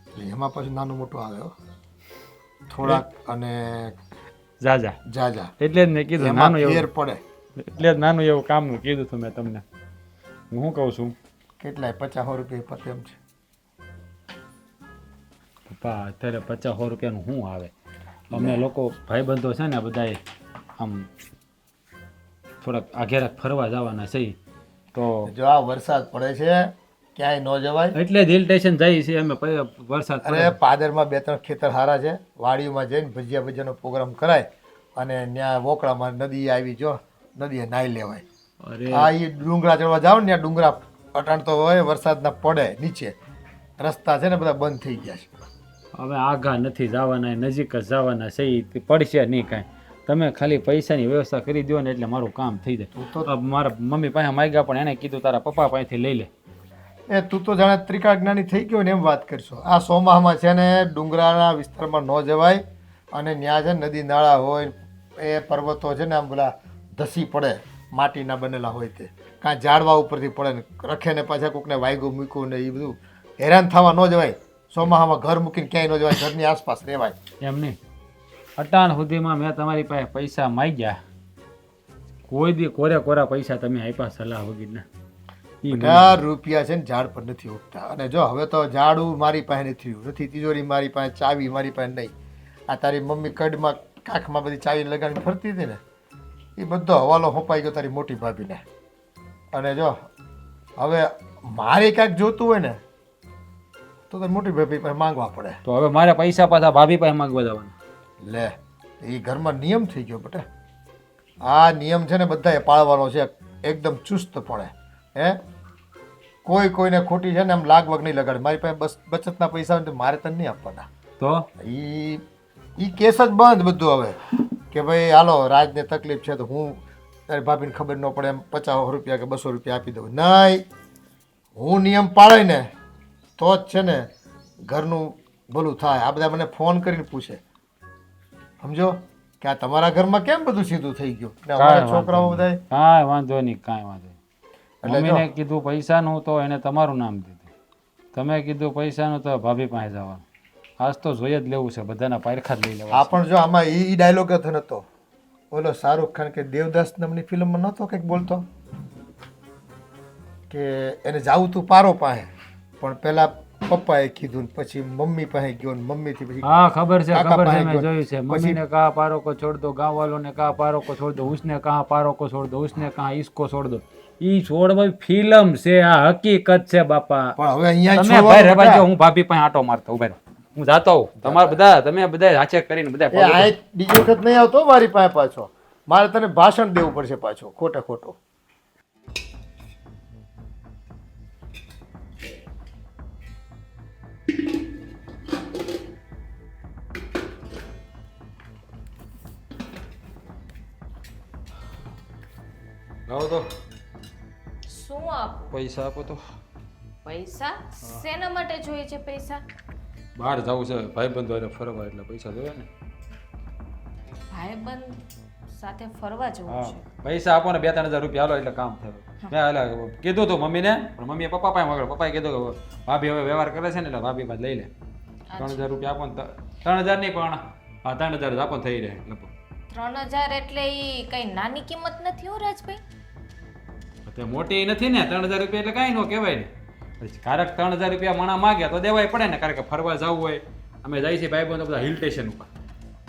એટલે એમાં પાછું નાનું મોટું આવે હો. થોડાક અને જાજા જાજા એટલે જ મેં કીધું એમાં નાનું ફેર એવું, પડે. એટલે જ નાનું એવું કામનું કીધું હતું મેં તમને. હું શું કહું છું કેટલાય 50 રૂપિયા પતે એમ છે. પપ્પા અત્યારે 50 રૂપિયાનું શું આવે? અમે લોકો ભાઈબંધો છે ને બધાએ આમ થોડાક આઘેરાક ફરવા જવાના છે તો જો આ વરસાદ પડે છે ક્યાંય ન જવાય. એટલે જ હિલ સ્ટેશન જાય છે અમે વરસાદ પડે. અરે પાદરમાં 2-3 ખેતર સારા છે, વાડીઓમાં જઈને ભજીયા ભજીયાનો પ્રોગ્રામ કરાય અને ત્યાં વોકળામાં નદી આવી જો નદીએ નાહી લેવાય. અરે આ એ ડુંગરા ચડવા જાવ ને ત્યાં ડુંગરા અટાણ તો હોય વરસાદના પડે નીચે રસ્તા છે ને બધા બંધ થઈ ગયા છે. હવે આઘા નથી જવાના, નજીક જ જવાના છે, ઈ પડશે નહીં કાંઈ. તમે ખાલી પૈસાની વ્યવસ્થા કરી દો ને એટલે મારું કામ થઈ જાય. હવે મારા મમ્મી પાસે માગ્યા પણ એને કીધું તારા પપ્પા પાસેથી લઈ લે. એ તું તો જાણે ત્રિકાળ જ્ઞાની થઈ ગયો ને એમ વાત કરશો. આ સોમાહમાં છે ને ડુંગરાના વિસ્તારમાં ન જવાય અને ત્યાં છે ને નદી નાળા હોય, એ પર્વતો છે ને આમ પેલા ધસી પડે, માટીના બનેલા હોય તે કાં ઝાડવા ઉપરથી પડે ને રખે ને પાછા કોકને વાયગું મૂક્યું ને એ બધું હેરાન થવા ન જવાય. સોમાહામાં ઘર મૂકીને ક્યાંય ન જવાય, ઘરની આસપાસ રહેવાય. એમ નહીં, અટાણ સુધીમાં મેં તમારી પાસે પૈસા માગ્યા, કોઈ દી કોરે કોરા પૈસા તમે આપ્યા સલાહ વગરના. ઈ મને- બધા રૂપિયા છે ને ઝાડ પર નથી ઉગતા. અને જો હવે તો ઝાડું મારી પાસે નથી, તિજોરી મારી પાસે, ચાવી મારી પાસે નહીં. આ તારી મમ્મી કડમાં કાખમાં બધી ચાવી લગાડીને ફરતી હતી ને એ બધો હવાલો હોપાઈ ગયો તારી મોટી ભાભીને. અને જો હવે મારે કાંઈક જોતું હોય ને તો તારી મોટી ભાભી પાસે માંગવા પડે. તો હવે મારે પૈસા પાછા ભાભી પાસે માંગવા જવાના. લે એ ઘરમાં નિયમ થઈ ગયો બેટા. આ નિયમ છે ને બધાએ પાળવાનો છે એકદમ ચુસ્તપણે. હે કોઈ કોઈને ખોટી છે ને આમ લાગવગ નહીં લગાડે. મારી પાસે બસ બચતના પૈસા હોય ને તો મારે તને નહીં આપવાના. તો ઈ કેસ જ બંધ બધું હવે કે ભાઈ હાલો રાજને તકલીફ છે તો હું તારી ભાભીને ખબર ન પડે એમ 50 રૂપિયા કે 200 રૂપિયા આપી દઉં. નહીં, હું નિયમ પાળે ને તો જ છે ને ઘરનું ભલું થાય. આ બધા મને ફોન કરીને પૂછે, સમજો કે આ તમારા ઘરમાં કેમ બધું સીધું થઈ ગયું ને અમારા છોકરાઓ બધા. કાંઈ વાંધો નહીં, કાંઈ વાંધો નહીં. એટલે જો. મમ્મીને કીધું પૈસાનું તો એને તમારું નામ દીધું, તમે કીધું પૈસાનું તો ભાભી પાસે જવાનું. આજ તો જોઈ જ લેવું છે, બધાના પારખા જ લઈ લેવા. આ પણ જો આમાં ઈ ડાયલોગ જ નતો ઓલો શાહરુખ ખાન કે દેવદાસ નામની ફિલ્મમાં નહોતો કંઈક બોલતો કે એને જાવું તું પારો પાસે, પણ પેલા પપ્પાએ કીધું ને પછી મમ્મી પાસે ગયો ને મમ્મીથી પછી હા ખબર છે, કાકા ખબર છે, પાસે મેં ગયો. જોયું છે. મમ્મીને કહા પારો કો છોડ દો, ગાँव वालों ने कहा पारो को छोड़ दो, उसने कहा पारो को छोड़ दो, उसने कहा इसको छोड़ दो. ઈ છોડવા ફિલ્મ છે, આ હકીકત છે બાપા. પણ હવે અહીંયા તમે ભાઈ રેવા જો, હું ભાભી પાસે આટો મારતો ઉભા રહો. હું જાતો હોઉં. તમારા બધા તમે બધા હાચે કરીને બધા એ આ એક બીજી વખત નહીં આવતો મારી પાસે પાછો. મારે તને ભાષણ દેવું પડશે પાછો ખોટે ખોટું. લાવો તો શું આપું? પૈસા આપો તો. પૈસા શેના માટે જોઈએ છે પૈસા? બહાર જવું છે ભાઈબંધો હારે ફરવા, એટલે પૈસા જોઈએ ને. ભાઈબંધ સાથે ફરવા જવું હા, છે. પૈસા આપો ને 2-3 હજાર રૂપિયા હાલો એટલે કામ થયું. મેં હાલે કીધું તું મમ્મીને, પણ મમ્મીએ પપ્પા પાસે માંગ્યો. પપ્પાએ કીધું કે ભાભી હવે વ્યવહાર કરે છે ને એટલે ભાભી પાસે લઈ લે. 3000 રૂપિયા આપો ને 3000 નહીં પણ હા 3000 જ આપો ને થઈ રહે. લપો 3000 એટલે ઈ કઈ નાની કિંમત નથી હો રાજભાઈ. તે મોટી નથી ને 3000 રૂપિયા એટલે કાંઈ ન કહેવાય ને. પછી કારક 3000 રૂપિયા મણા માગ્યા તો દેવાય પડે ને. કારણ કે ફરવા જવું હોય, અમે જઈએ છીએ ભાઈબંધો બધા હિલ સ્ટેશન ઉપર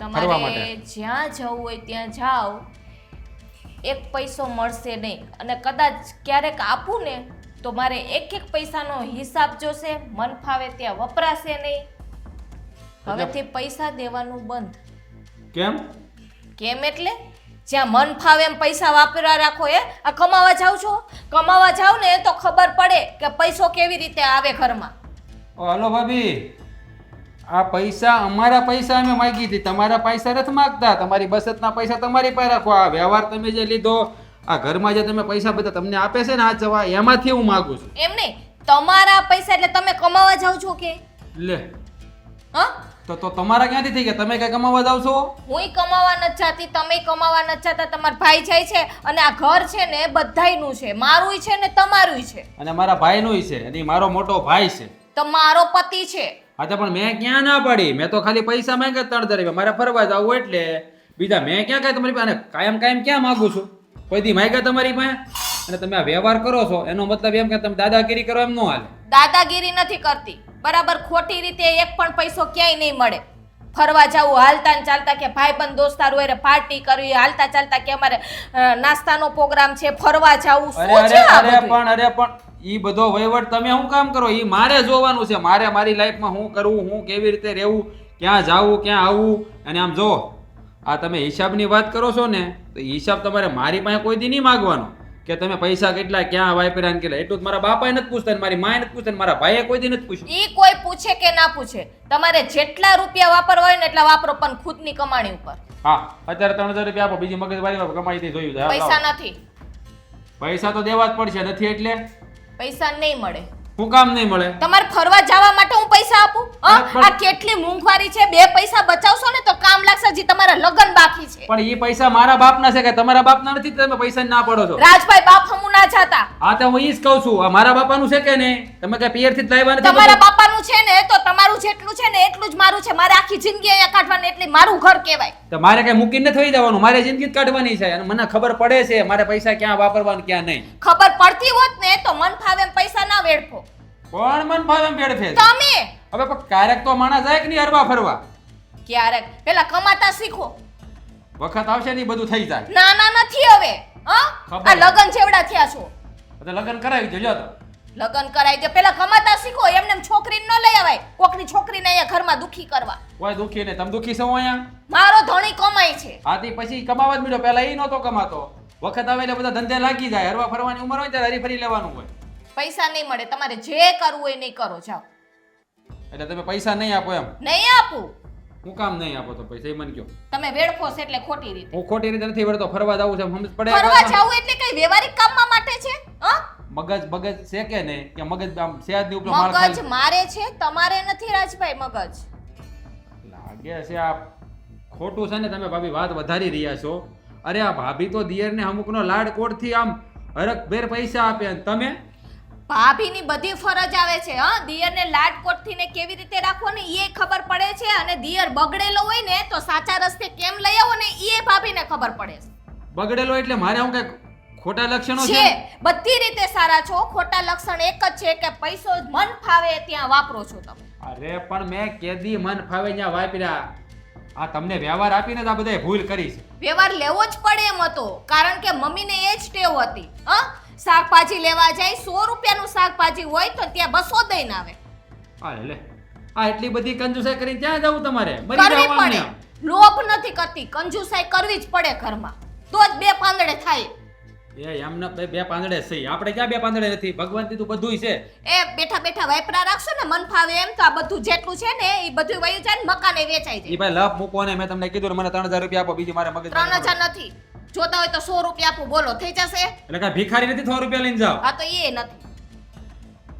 ફરવા તમારે માટે. જ્યાં જવું હોય ત્યાં જાઓ, એક પૈસો મળશે નહીં. અને કદાચ ક્યારેક આપું ને તો મારે એક એક પૈસાનો હિસાબ જોશે, મન ફાવે ત્યાં વપરાશે નહીં. હવેથી પૈસા દેવાનું બંધ. કેમ? કેમ એટલે જ્યાં મન ફાવે એમ પૈસા વાપરવા રાખો. આ કમાવા જાવ છો, કમાવા જાવ ને તો ખબર પડે કે પૈસો કેવી રીતે આવે ઘરમાં. ઓ હલો ભાભી, આ પૈસા અમારા પૈસા અમે માગી હતી, તમારા પૈસા નથી માગતા. તમારી બચતના પૈસા તમારી પાસે રાખો. આ વ્યવહાર તમે જે લીધો, આ ઘરમાં જે તમે પૈસા બધા તમને આપે છે ને આ જવા, એમાંથી હું માગું છું. એમ નહીં, તમારા પૈસા એટલે તમે કમાવા જાવ છો કે લે હા? તો તમારા ક્યાંથી થઈ ગયા? તમે કઈ કમાવા જાવ છો? હુંય કમાવા નથી જાતી, તમે કમાવા નથી જાતા. તમારા ભાઈ જાય છે અને આ ઘર છે ને બધાયનું છે, મારુંય છે ને તમારુંય છે. અને મારા ભાઈનુંય છે, અને ઈ મારો મોટો ભાઈ છે. તો મારો પતિ છે. હા તો પણ મેં ક્યાં ના પાડી? મેં તો ખાલી પૈસા માંગ્યા 3000 રૂપિયા, મારે ફરવા જવું એટલે. બીજા મેં ક્યાં કઈ તમારી પાસે કાયમ કાયમ ક્યાં માંગુ છું? કોઈ દી માંગ્યા તમારી પાસે? અને તમે આ વ્યવહાર કરો છો એનો મતલબ એમ કે તમે દાદાગીરી કરો એમ ન હાલે. દાદાગીરી નથી કરતી, બરાબર. ખોટી રીતે એક પણ પૈસો ક્યાંય નહીં મળે. ફરવા જવું હાલતા ને ચાલતા કે ભાઈબંધ દોસ્તારો હારે પાર્ટી કરવી હાલતા ચાલતા કે અમારે નાસ્તાનો પ્રોગ્રામ છે ફરવા જવું અરે શું અરે છે આ અરે બધું? પણ ઈ બધો વહીવટ તમે શું કામ કરો? ઈ મારે જોવાનું છે. મારે મારી લાઈફમાં શું કરવું, હું કેવી રીતે રહેવું, ક્યાં જાવું, ક્યાં આવવું. અને આમ જો આ તમે હિસાબની વાત કરો છો ને, તો હિસાબ તમારે મારી પાસે કોઈ દી નહીં માંગવાનો કે તમે પૈસા કેટલા ક્યાં વાપર્યા ને કેટલા. એટલું તો મારા બાપાએ નથી પૂછતા ને મારી માએ નથી પૂછતા ને મારા ભાઈએ કોઈ દી નથી પૂછ્યું. ઈ કોઈ પૂછે કે ના પૂછે તમારે જેટલા રૂપિયા વાપરવા હોય ને એટલા વાપરો પણ ખુદની કમાણી ઉપર. હા અત્યારે 3000 રૂપિયા આપો, બીજી મગજમારી કમાઈ થી જોયું જાય. પૈસા નથી, પૈસા તો દેવા જ પડશે. નથી એટલે પૈસા નહીં મળે. શું કામ નહીં મળે? તમારે ફરવા જવા માટે હું પૈસા આપું? પણ- આ કેટલી મોંઘવારી છે, 2 પૈસા બચાવશો ને તો કામ લાગશે. હજી તમારા લગ્ન બાકી છે. પણ એ પૈસા મારા બાપના છે કે તમારા બાપના નથી? તમે પૈસા ના પડો છો. રાજભાઈ બાપ હમું ના જાતા. હા તો હું ઈ જ કહું છું, આ મારા બાપાનું છે કે નહીં? તમે કઈ પિયર થી જ લાવ્યા નથી? તમારા બાપાનું છે ને તો તમારું જેટલું છે ને એટલું જ મારું છે. મારે આખી જિંદગી અહીંયા કાઢવાની એટલે મારું ઘર કહેવાય. તો મારે કઈ મૂકીને થઈ જવાનું, મારે જિંદગી જ કાઢવાની છે. અને મને ખબર પડે છે મારે પૈસા ક્યાં વાપરવાના ક્યાં નહીં. ખબર પડતી હોત ને તો મન ફાવે એમ પૈસા ના વેડફો. કોણ મન ભાવે એમ વેડફે છે? તમે હવે પણ ક્યારેક તો માણસ જાય કે નહીં હરવા ફરવા? ક્યારેક પેલા કમાતા શીખો. વખત આવશે ને ઈ બધું થઈ જાય. નાના નથી હવે. ખબર. આ લગન જેવડા થયા છો. તો લગ્ન કરાવી દેજો તો. લગન કરાવી દે. પેલા કમાતા શીખો. એમને એમ છોકરીને ન લઈ આવાય. કોકની છોકરીને અહીંયા ઘરમાં દુખી કરવા. કોઈ દુખી ને તમે દુખી છો અહીંયા? મારો ધણી કમાય છે. આથી પછી કમાવા જ મળ્યો. પેલા ઈ નહોતો કમાતો. વખત આવે એટલે બધા ધંધે લાગી જાય. હરવા ફરવાની ઉંમર હોય ત્યારે હરી ફરી લેવાનું હોય. પૈસા નહીં મળે. તમારે જે કરવું હોય નહીં કરો. જાઓ. એટલે તમે પૈસા નહીં આપો એમ? નહીં આપું. હું કામ નહીં આપો તો પૈસા? એ મને કયો. તમે વેડફો છો એટલે ખોટી રીતે. હું ખોટી રીતે નથી વળતો. ફરવા જાવું છે સમજ પડે? ફરવા જાવું એટલે કઈ વ્યવહારિક કામમાં માટે છે? મગજ બગજ છે કે નહીં? કે મગજ આમ સેજ ની ઉપર માળ મગજ ખાલી મારે છે, તમારે નથી રાજભાઈ મગજ. લાગે છે આ ખોટું છે ને. તમે ભાભી વાત વધારી રહ્યા છો. અરે આ ભાભી તો દિયરને અમુકનો લાડ કોડથી આમ હરક ભેર પૈસા આપે અને તમે ભાભીની બધી ફરજ આવે છે. દિયરને લાડકોટથી ને કેવી રીતે રાખવો ને એ ખબર પડે છે. અને દિયર બગડેલો હોય ને તો સાચા રસ્તે કેમ લઈ આવો ને એ ભાભીને ખબર પડે છે. બગડેલો એટલે મારે હું કઈ ખોટા લક્ષણો છે છે? બધી રીતે સારા છો. ખોટા લક્ષણ એક જ છે કે પૈસો મન ફાવે ત્યાં વાપરો છો તમે. અરે પણ મેં કેદી મન ફાવે ત્યાં વાપર્યા? આ તમને વ્યવહાર આપીને જ આ બધાએ ભૂલ કરી છે. વ્યવહાર લેવો જ પડે એમ હતો. કારણ કે મમ્મીને એ જ ટેવ હતી. શાકભાજી લેવા જાય 100 રૂપિયાનું શાકભાજી હોય તો ત્યાં 200 દઈને આવે. આ લે આ એટલી બધી કંજુસાઈ કરીને ક્યાં જવું તમારે? મરી કરવી જવાનું પડે. એમ. લોભ નથી કરતી, કંજુસાઈ કરવી જ પડે ઘરમાં. તો જ 2 પાંદડે થાય. એ એમને બે પાંદડે સહી. આપણે ક્યાં બે પાંદડે નથી? ભગવાન થી તો બધુંય છે. એ બેઠા બેઠા વાપરા રાખશો ને મન ફાવે એમ તો આ બધું જેટલું છે ને એ બધું વયું જાય ને મકાને વેચાઈ ઈ જાય. ભાઈ લપ મૂકો ને. મેં તમને કીધું ને મને 3000 રૂપિયા આપો. બીજી મારે મગજ 3000 નથી જોતા હોય તો 100 રૂપિયા આપું. બોલો થઈ જશે? એટલે કાંઈ ભિખારી નથી 100 રૂપિયા લઈને જાઓ. હા તો એ નથી.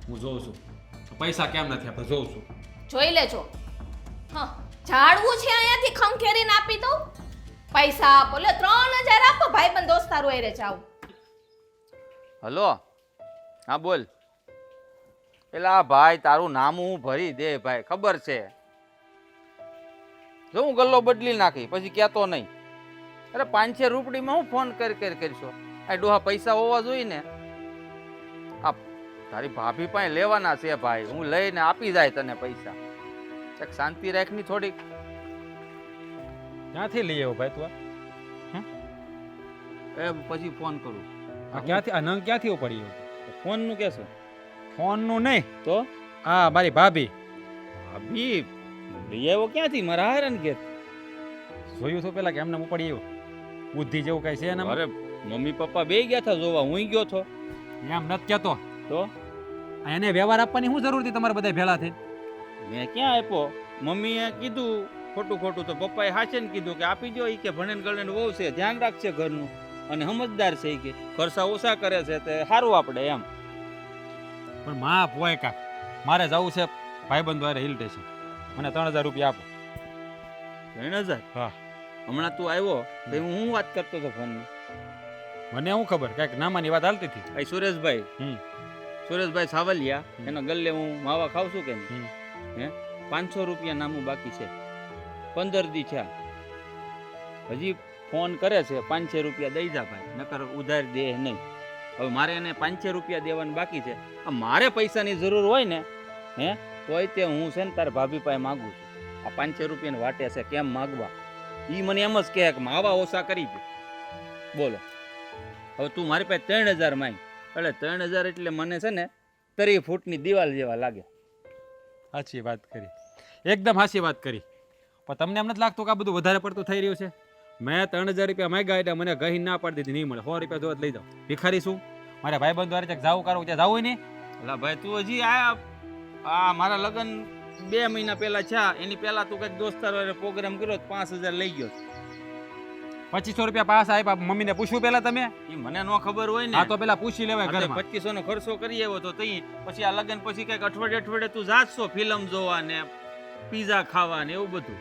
હું જોઉં છું પૈસા કેમ નથી આપતા. જોઉં છું. જોઈ લેજો. હા ઝાડવું છે અહીંયાથી ખંખેરીને આપી દઉં. પૈસા આપો. લે 3000 આપો. ભાઈબંધ દોસ્તારો હારે જાવ. હલો હા બોલ. પેલા ભાઈ તારું નામ હું ભરી દે ભાઈ, ખબર છે. જો હું ગલ્લો બદલી નાખી પછી કહેતો નહીં. અરે 500 રૂપિયામાં હું ફોન કરશો? આ ડોહા પૈસા હોવા જોઈએ ને. આ તારી ભાભી પાસે લેવાના છે ભાઈ. હું લઈને આપી જાય તને પૈસા. એક શાંતિ રાખની થોડીક. ક્યાંથી લઈ આવ્યો ભાઈ તું? એ પછી ફોન કરું. આ ક્યાંથી આ નંગ ક્યાંથી પડી ગયો? ફોન નું કે છે? ફોન નું નહીં તો આ મારી ભાભી ભાભી લઈ આવ્યો ક્યાંથી? મારા હારણ કે જોયું તો પેલા કે એમને ઉપડી આવ્યો. બુદ્ધિ જેવું કઈ છે ને? અરે મમ્મી પપ્પા બે ગયા હતા જોવા, હું ગયો છો. એમ નથી કહેતો. તો એને વ્યવહાર આપવાની શું જરૂર હતી તમારે બધા ભેળા થઈને? મેં ક્યાં આપ્યો? મમ્મીએ કીધું ખોટું તો પપ્પાએ હાચે ને કીધું કે આપી દો. ઈ કે ભણેન ગળેન વહુ છે, ધ્યાન રાખશે ઘરનું અને સમજદાર છે. ઈ કે ખર્ચા ઓછા કરે છે તે સારું આપણે એમ. પણ માં પોય કા મારે જવું છે ભાઈબંધ વારે હિલ સ્ટેશન. મને 3000 રૂપિયા આપો. 3000? હા. હમણાં તું આવ્યો તો હું વાત કરતો હતો ફોનમાં. મને શું ખબર કઈક નામાની વાત હાલતી હતી. આ સુરેશભાઈ સુરેશભાઈ સાવલિયા એનો ગલ્લે હું માવા ખાવ છું કે નહીં? હે 500 રૂપિયા નામું બાકી છે. 15 દી થયા હજી ફોન કરે છે 500 રૂપિયા દઈ જા ભાઈ, નકર ઉધાર દે નહીં. હવે મારે એને 500 રૂપિયા દેવાનું બાકી છે. મારે પૈસાની જરૂર હોય ને હે તોય તે હું છે ને તાર ભાભી પાસે માંગુ છું. આ 500 રૂપિયાની વાટે છે કેમ માગવા? એ મને એમ જ કહે કે માવા ઓછા કરી દે. બોલો હવે તું મારી પાસે 3000 માંગ, એટલે 3000 એટલે મને છે ને 30 ફૂટની દિવાલ જેવા લાગે. સાચી વાત કરી, એકદમ સાચી વાત કરી. પણ તમને એમ નથી લાગતું કે આ બધું વધારે પડતું થઈ રહ્યું છે? મેં 3000 રૂપિયા માંગ્યા એટલે મને ગહી ના પાડી દીધી, નહીં મળે. 100 રૂપિયા જો લઈ જાઓ. ભિખારી શું? મારા ભાઈબંધ દ્વારા ક્યાંક જાવું કરું ત્યાં જાવું નહીં. એટલે ભાઈ તું હજી આ મારા લગ્ન 2 મહિના પહેલા છે, એની પહેલા તું કંઈક દોસ્તારો પ્રોગ્રામ કર્યો 5000 લઈ ગયો. 2500 રૂપિયા પાસ આપ્યા. મમ્મીને પૂછ્યું પેલા તમે? એ મને ન ખબર હોય ને. આ તો પેલા પૂછી લેવાય આપણે ઘરમાં. 2500 નો ખર્ચો કરી આવ્યો તો તઈ પછી આ લગ્ન પછી કઈક અઠવાડિયે તું જાશો ફિલ્મ જોવા ને પીઝા ખાવા ને એવું બધું.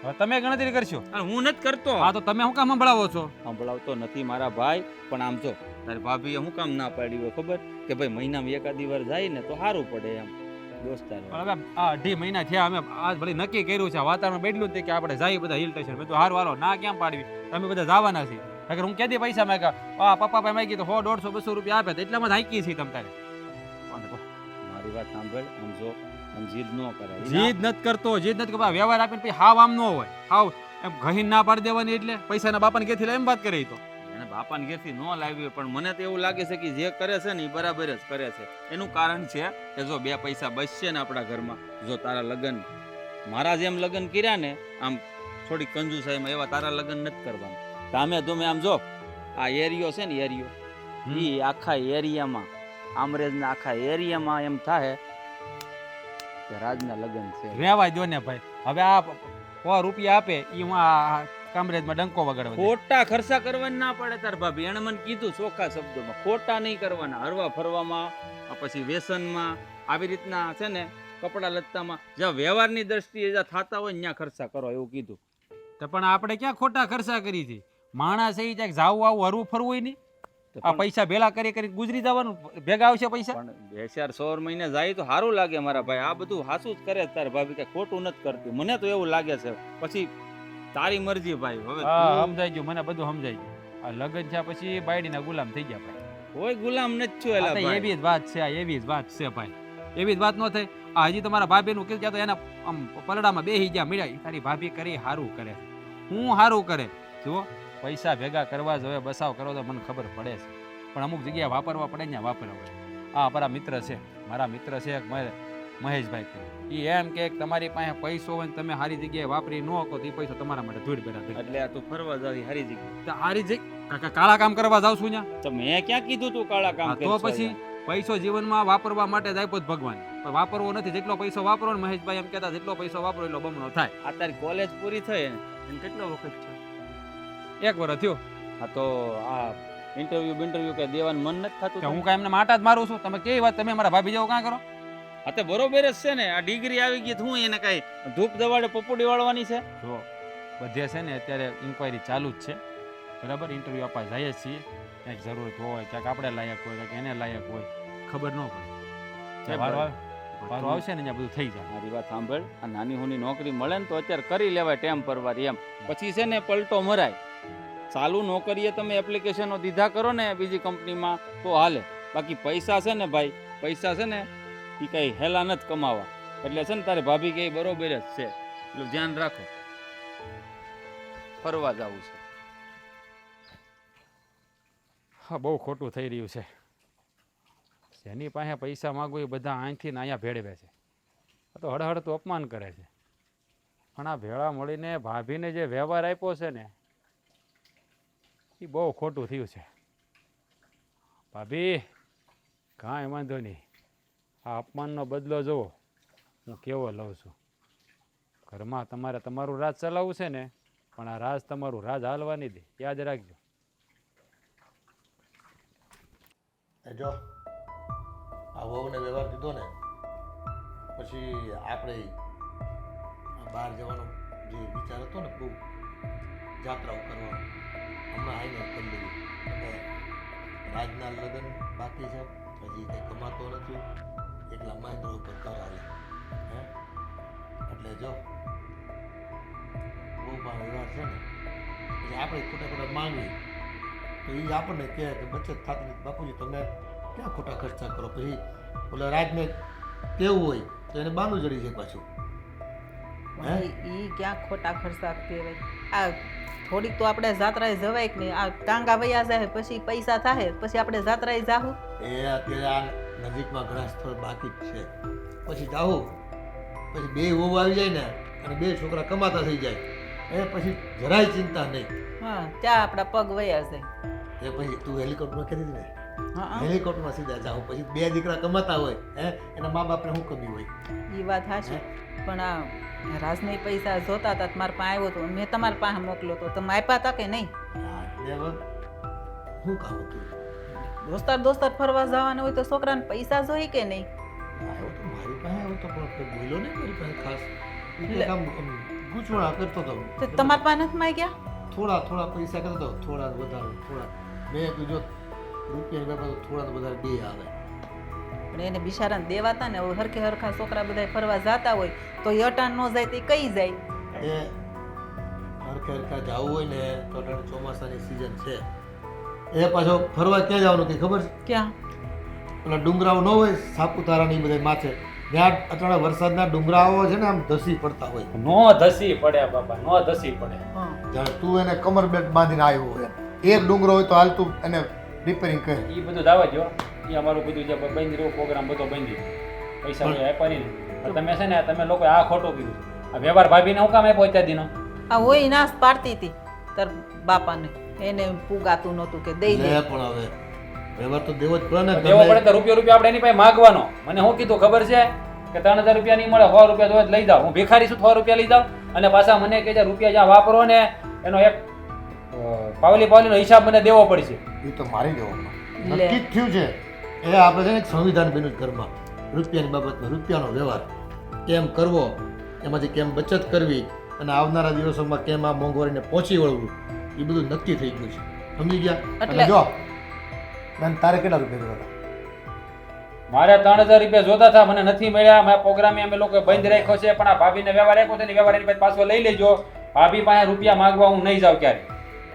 હવે તમે ગણતરી કરશો. અને હું નથી કરતો. હા તો તમે શું કામ સંભળાવો છો? સંભળાવતો નથી મારા ભાઈ, પણ આમ જો તારી ભાભીએ શું કામ ના પાડી હોય ખબર? કે ભાઈ મહિનામાં એકાદી વાર જાય ને તો સારું પડે એમ દોસ્તાર. પણ હવે આ 2.5 મહિના થયા, અમે આજ ભલે નક્કી કર્યું છે, વાતાવરણ બેઠલું કે આપણે જઈએ બધા હિલ સ્ટેશન. મેં તો હારું હાલો, ના કેમ પાડવી? તમે બધા જવાના છે. અગર હું ક્યાંથી પૈસા માંગ્યા? પપ્પા ભાઈ માંગી તો 100, 150, 200 રૂપિયા આપે તો એટલામાં હાઈકી છે તમ તારે. મારી વાત સાંભળ, આમ જો આમ જીદ ન કરાય. જીદ નથી કરતો, જીદ નથી કરતો. વ્યવહાર આપીને પછી હાવ આમ ન હોય. હાવ એમ ઘહીને ના પાડી દેવાની, એટલે પૈસાના બાપાને ઘેરથી એમ વાત કરે. તો એને બાપાને ઘેરથી ન લાવ્યું, પણ મને તો એવું લાગે છે કે જે કરે છે ને એ બરાબર જ કરે છે. એનું કારણ છે કે જો 2 પૈસા બચશે ને આપણા ઘરમાં, જો તારા લગ્ન મારા જેમ લગ્ન કર્યા ને આમ થોડી કંજુસાઈમાં, એવા તારા લગ્ન નથી કરવાના. તમે તમે આમ જો આ એરિયો છે ને એરિયો, એ આખા એરિયામાં આમરેજના આખા એરિયામાં એમ થાય કે રાજના લગ્ન છે. રેવાય દો ને ભાઈ. હવે આ 100 રૂપિયા આપે એ હું આ કામરેજમાં ડંકો વગાડવા દે. ખોટા ખર્ચા કરવાના ના પડે તાર ભાભી. એને મને કીધું ચોખ્ખા શબ્દોમાં, ખોટા નહીં કરવાના. હરવા ફરવામાં, પછી વ્યસનમાં, આવી રીતના છે ને કપડા લત્તામાં, જ્યાં વ્યવહારની દ્રષ્ટિએ જ્યાં થતા હોય ત્યાં ખર્ચા કરો એવું કીધું. તો પણ આપણે ક્યાં ખોટા ખર્ચા કરી છે? માણસ એ ક્યાંક જાવું આવું હરવું ફરવું હોય નહીં. આ પૈસા ભેગા કરી ગુજરી જવાનું, ભેગા આવશે પૈસા. પણ 2-4 મહિને જાય તો સારું લાગે મારા ભાઈ. આ બધું હાસું જ કરે તાર ભાભી, કઈ ખોટું નથી કરતી. મને તો એવું લાગે છે. પછી તારી મરજી ભાઈ. હવે સમજાઈ ગયું, મને બધું સમજાઈ ગયું. આ લગ્ન થયા પછી બાયડીના ગુલામ થઈ ગયા ભાઈ. કોઈ ગુલામ નથી થયો એલા ભાઈ. એવી જ વાત છે, એવી જ વાત છે ભાઈ. એવી જ વાત ન થઈ. આ હજી તમારા ભાભીનું કીધું ત્યાં તો એના આમ પલડામાં બેસી ગયા મળ્યા. તારી ભાભી કરી સારું કરે, હું સારું કરે. જુઓ પૈસા ભેગા કરવા જોઈએ, બસાવ કરો તો મને ખબર પડે છે, પણ અમુક જગ્યાએ વાપરવા પડે ત્યાં વાપરવા પડે. આ મારા મિત્ર છે, મારા મિત્ર છે મહેશભાઈ, એ એમ કે તમારી પાસે પૈસો હોય ને તમે સારી જગ્યાએ વાપરી ન શકો તો એ પૈસો તમારા માટે ધૂળ બેઠા. એટલે આ તું ફરવા જાવી હારી જગ્યાએ. સારી જગ્યા કાળા કામ કરવા જાવ છું ત્યાં તો મેં ક્યાં કીધું તું કાળા કામ તો કરશો? પછી પૈસો જીવનમાં વાપરવા માટે જ આપ્યો જ ભગવાન, પણ વાપરવો નથી. જેટલો પૈસો વાપરો ને મહેશભાઈ એમ કહેતા, જેટલો પૈસો વાપરો એટલો બમણો થાય. આ તારી કોલેજ પૂરી થઈ ને એને કેટલો વખત છે? 1 વર્ષ થયો. હા તો આ ઇન્ટરવ્યુ કે દેવાનું મન નથી થતું? હું કાંઈ એમને માટા જ મારું છું? તમે કેવી વાત, તમે મારા ભાભી જેવું કાં કરો? હા તો બરોબર જ છે ને. આ ડિગ્રી આવી ગઈ હું એને કઈ ધૂપ દવાડે પપોડી વાળવાની છે? જો બધે છે ને અત્યારે ઇન્ક્વાયરી ચાલુ જ છે, બરાબર. ઇન્ટરવ્યુ આપવા જઈએ છીએ, ક્યાંક જરૂરત હોય, ક્યાંક આપણે લાયક હોય, ક્યાંક એને લાયક હોય, ખબર ન પડે. વારો આવશે ને ત્યાં બધું થઈ જાય. મારી વાત સાંભળ, આ નાની હોની નોકરી મળે ને તો અત્યારે કરી લેવાય ટેમ્પરરી એમ. પછી છે ને પલટો મરાય. ચાલુ નોકરીએ તમે એપ્લિકેશનો દીધા કરો ને બીજી કંપનીમાં તો હાલે. બાકી પૈસા છે ને ભાઈ, પૈસા છે ને એ કઈ હેલા નથી કમાવા. એટલે છે ને તારે ભાભી કે બરોબર જ છે, એટલું ધ્યાન રાખો. ફરવા જવું છે. હા બહુ ખોટું થઈ રહ્યું છે. જેની પાસે પૈસા માગવું એ બધા અહીંથી ને અહીંયા ભેળવે છે. આ તો હળહળ તો અપમાન કરે છે. પણ આ ભેળા મળીને ભાભીને જે વ્યવહાર આપ્યો છે ને એ બહુ ખોટું થયું છે. ભાભી કાંઈ વાંધો નહીં, આ અપમાનનો બદલો જુઓ હું કેવો લઉં છું. ઘરમાં તમારે તમારું રાજ ચલાવવું છે ને, પણ આ રાજ તમારું રાજ હાલવા નહીં દે, યાદ રાખજો. જો આ વહુને વ્યવહાર દીધો ને પછી આપણે બહાર જવાનો જે વિચાર હતો ને બહુ જાત્રાઓ કરવાનો હમણાં આવીને કરી લીધું. એટલે રાજના લગ્ન બાકી છે, હજી કંઈ કમાતો નથી, એકલા મહેન્દ્ર ઉપર કર હાલે. હે એટલે જો બહુ પણ વ્યવહાર છે ને એટલે આપણે ખોટા ખોટા માંગવી તો એ આપણને કહે કે બચત થતી નથી. બાપુજી તમે ક્યાં ખોટા ખર્ચા કરો? પછી ઓલા રાજને કેવું હોય તો એને બાનું જડી જાય પાછું. ઈ ક્યાં ખોટા ખર્ચા કહેવાય. આ થોડીક તો આપણે જાત્રાએ જવાય કે નહીં. આ ટાંગા વયા જાય પછી પૈસા થાય પછી આપણે જાત્રાએ જાહું. એ અત્યારે આ નજીકમાં ઘણા સ્થળ બાકી જ છે, પછી જાઓ પછી બે વહુ આવી જાય ને અને બે છોકરા કમાતા થઈ જાય એ પછી જરાય ચિંતા નહીં. હા ત્યાં આપણા પગ વયા જાય. એ પછી તું હેલિકોપ્ટરમાં કહેતી હતી ને, હા હેલિકોપ્ટરમાં સીધા જાઓ પછી બે દીકરા કમાતા હોય એના મા બાપને શું કમી હોય. એ વાત સાચી. પણ આ રાજની પૈસા જોતા હતા તો મારા પાસે આવ્યો હતો, મેં તમારા પાસે મોકલ્યો હતો, તમે આપ્યા હતા કે નહીં? હા, એટલે હવે શું કામ હતું? દોસ્તાર ફરવા જવાના હોય તો છોકરાને પૈસા જોઈએ કે નહીં? આવ્યો તો મારી પાસે આવ્યો તો પણ કોઈ બોલ્યો નહીં મારી પાસે ખાસ. એટલે આમ ગૂંચવણા કરતો હતો. તો તમારા પાસે નથી માંગ્યા? થોડા પૈસા કરતો હતો, થોડા વધારે થોડા. મેં કીધું જો રૂપિયાની બાબત થોડા વધારે બે આવે. પણ એને બિચારાને દેવાતા ને હવે હરખા છોકરા બધા ફરવા જતા હોય તો એ અટાણ ન જાય તો કઈ જાય. એ હરખા જવું હોય ને તો અટાણે ચોમાસાની સિઝન છે. એ પાછો ફરવા ક્યાં જવાનું કંઈ ખબર છે? ક્યાં? પેલા ડુંગરાઓ ન હોય સાપુતારા ની બધા માથે, ત્યાં અટાણે વરસાદના ડુંગરાઓ છે ને આમ ધસી પડતા હોય. નો ધસી પડે બાપા, નો ધસી પડે. હા જાણે તું એને કમર બેલ્ટ બાંધીને આવ્યો હોય એક ડુંગરો હોય તો હાલ તું એને રિપેરિંગ કરે. એ બધું દાવા જો, એ અમારું બધું જે બંધ રહ્યો પ્રોગ્રામ બધો બંધ પૈસા કોઈ આપ્યા નહીં ને. તમે છે ને તમે લોકો આ ખોટું કીધું. આ વ્યવહાર ભાભીને હું કામ આપ્યો અત્યાર દીનો? આ હોય નાશ પાડતી હતી તાર બાપાને, એને પુગાતું નહોતું કે દઈ દે. લે પણ હવે વ્યવહાર તો દેવો જ પડે ને. દેવો પડે તો રૂપિયા આપણે એની પાસે માગવાનો. મને શું કીધું ખબર છે કે 3000 રૂપિયા નહીં મળે, 100 રૂપિયા તો લઈ જાઓ. હું ભિખારી છું, 100 રૂપિયા લઈ જાઉં અને પાછા મને કહે છે રૂપિયા જ્યાં વાપરો ને એનો એક પાવલીનો હિસાબ મને દેવો પડશે. એ તો મારી દેવામાં લે. નક્કી જ થયું છે. એ આપણે છે ને એક સંવિધાન બન્યું છે ઘરમાં રૂપિયાની બાબતમાં. રૂપિયાનો વ્યવહાર કેમ કરવો, એમાંથી કેમ બચત કરવી અને આવનારા દિવસોમાં કેમ આ મોંઘવારીને પહોંચી વળવું એ બધું નક્કી થઈ ગયું છે. સમજી ગયા? એટલે- અને જો બેન તારે કેટલા રૂપિયા જોતા? મારે 3000 રૂપિયા જોતા હતા, મને નથી મળ્યા. મારા પ્રોગ્રામે અમે લોકો બંધ રાખ્યો છે, પણ આ ભાભીને વ્યવહાર આપ્યો છે ને વ્યવહાર એની પાસે પાછો લઈ લેજો. ભાભી પાસે રૂપિયા માંગવા હું નહીં જાઉં ક્યારે.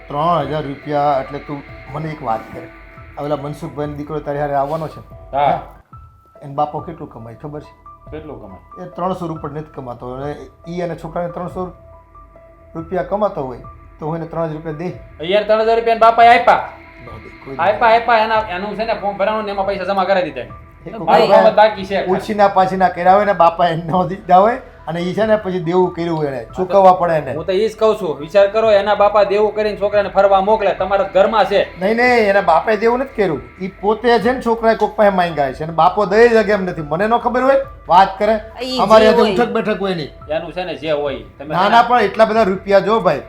3000 રૂપિયા એટલે તું મને એક વાત કરે, આ પેલા મનસુખભાઈનો દીકરો તારી હારે આવવાનો છે, હા, એને બાપો કેટલું કમાય ખબર છે? કેટલું કમાય? એ 300 રૂપિયા નથી કમાતો. અને એ અને છોકરાને 300 રૂપિયા કમાતો હોય તો હું એને 3000 રૂપિયા દે યાર 3000 રૂપિયા બાપાએ આપ્યા. ન દે કોઈ એનું છે ને ફોર્મ ભરવાનું ને એમાં પૈસા જમા કરાવી દીધા. એક ભાઈ, વખત બાબત બાકી છે. ઉછીના પાછીના કર્યા હોય ને બાપા એને ન દીધા હોય અને એ છે ને પછી દેવું કર્યું હોય એને ચૂકવવા પડે એને. હું તો ઈ જ કહું છું, વિચાર કરો એના બાપા દેવું કરીને છોકરાને ફરવા મોકલે, તમારા ઘરમાં છે. નહીં એના બાપાએ દેવું નથી કર્યું, એ પોતે છે ને છોકરાએ કોક પાસે માંગ્યા છે અને બાપો દઈ જગે એમ નથી. મને ન ખબર હોય વાત કરે, ઈ અમારી જે હાથે હોય. ઉઠક બેઠક હોય નહીં. એનું છે ને જે હોય તમે ના ના પણ એટલા બધા રૂપિયા જો ભાઈ,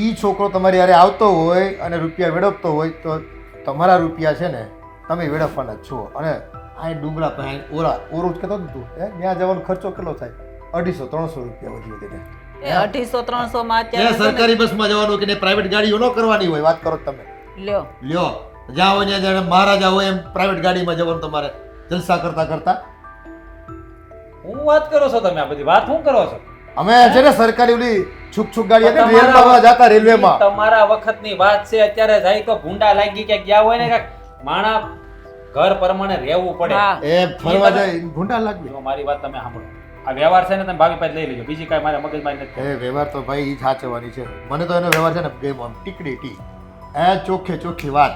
ઈ છોકરો તમારી હારે આવતો હોય અને રૂપિયા વેડવતો હોય તો તમારા રૂપિયા છે ને તમે વેડવવાના જ છો. અને આ ડુંગરા પાસે ઓરું જ કહેતો તું ત્યાં જવાનો ખર્ચો કેટલો થાય? 250-300 રૂપિયા વધી વધીને. એ 250-300 માં એ અત્યારે સરકારી બસમાં જવાનું કે પ્રાઇવેટ ગાડીઓ ન કરવાની હોય. વાત કરો તમે. લ્યો લ્યો જ્યાં હોય ત્યાં જાણે મહારાજા હોય એમ પ્રાઇવેટ ગાડીમાં જવાનું તમારે જલસા કરતા. હું વાત કરો છો તમે? આ બધી વાત શું કરો છો? અમે છે ને સરકારી ઓલી છુક ગાડી હતી ને રેલમાં જતા રેલવેમાં. તમારા વખતની વાત છે. અત્યારે જાય તો ભૂંડા લાગી કે ગયા હોય ને કાંઈક માણા ઘર પ્રમાણે રહેવું પડે. હા એ ફરવા જાય ભૂંડા લાગવી. જો મારી વાત તમે સાંભળો, આ વ્યવહાર છે ને તમે ભાભી પાસે લઈ લેજો, બીજી કાંઈ મારે મગજમાં નથી. એ વ્યવહાર તો ભાઈ ઈ જ સાચવવાની છે. મને તો એનો વ્યવહાર છે ને ગેમ આમ ટીકડી ટી ચોખ્ખી વાત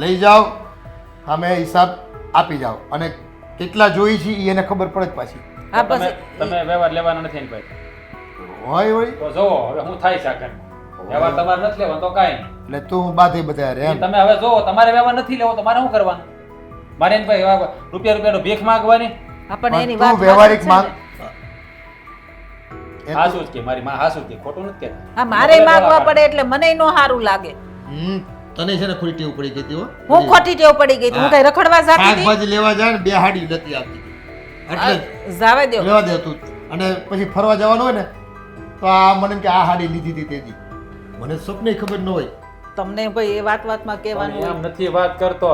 લઈ જાઓ, અમે હિસાબ આપી જાઓ અને કેટલા જોઈ છે ઈ એને ખબર પડે જ પાછી. હા તમે પછી તમે વ્યવહાર લેવાનો નથી એની પાસે. હોય તો જોવો હવે હું થાય છે આ ઘરમાં. વ્યવહાર તમારે નથી લેવાનો તો કાંઈ નહીં. એટલે તું બાધે બધા રે એમ. તમે હવે જોવો તમારે વ્યવહાર નથી લેવો તો મારે શું કરવાનું? મારે એની પાસે રૂપિયાનો ભીખ માંગવાની? આપણને એની તું વાત વ્યવહારિક સાચી છે માંગ ને. હાસુ જ કે મારી માં હાસુ જ કે ખોટું નથી કહેતા. હા મારે માંગવા પડે એટલે મને નો સારું લાગે. તને છે ને ખોટી ટેવ પડી ગઈ હતી હો. હું ખોટી ટેવ પડી ગઈ હતી. હું કઈ રખડવા જાતી હતી? શાકભાજી લેવા જાય ને 2 હાડી નથી આપતી એટલે જાવે દો. લેવા દે તું. અને પછી ફરવા જવાનું હોય ને તો આ મને એમ કે આ હાડી લીધી હતી તેથી મને સપને ખબર ન હોય. તમને ભાઈ એ વાતમાં કહેવાનું પણ હોય. એમ નથી વાત કરતો.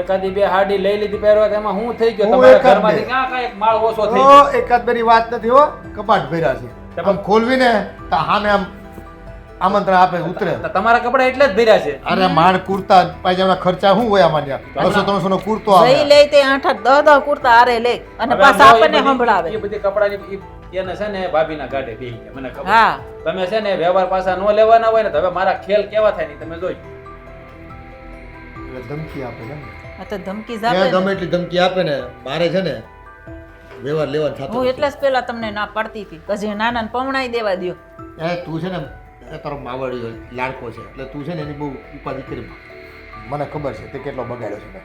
એકાદી બે હાડી લઈ લીધી પહેરવા તો એમાં શું થઈ ગયું? હું તમારા એકાદ ઘરમાંથી બે. ક્યાં કાંઈ માળ ઓછો થઈ ઓ ગયો? એકાદ બેની વાત નથી હો, કપાટ ભર્યા છે. આમ ખોલવીને તો સામે આમ આમંત્રણ આપે ઉતરે. તો તમારા કપડા એટલે જ ભર્યા છે. અરે માંડ કુર્તા પાયજામા ખર્ચા શું હોય આમાં ત્યાં? 200-300 નો કુર્તો જઈ આવે. લે તે 8-10 કુર્તા આરે લે અને હવે પાછા આમ જો આપણને એ બધી- સંભળાવે. એ બધી કપડાની એને છે ને ભાભીના ગાડે બેહી ગયા મને ખબર. હા તમે છે ને વ્યવહાર પાછા ન લેવાના હોય ને તો હવે મારા ખેલ કેવા થાય ને તમે જોઈ. એટલે ધમકી આપે છે ને આ તો ધમકી જ ત્યાં આપે ગમે ને. એટલી ધમકી આપે ને મારે છે ને વ્યવહાર લેવા થતો હું એટલે જ પેલા તમને ના પાડતી હતી કે જે નાના પમણાઈ દેવા દ્યો. તું છે ને એ તારો માવડી લાડકો છે એટલે તું છે ને એની બહુ ઉપાધિ કરી મને ખબર છે તે કેટલો બગાડ્યો છે મેં.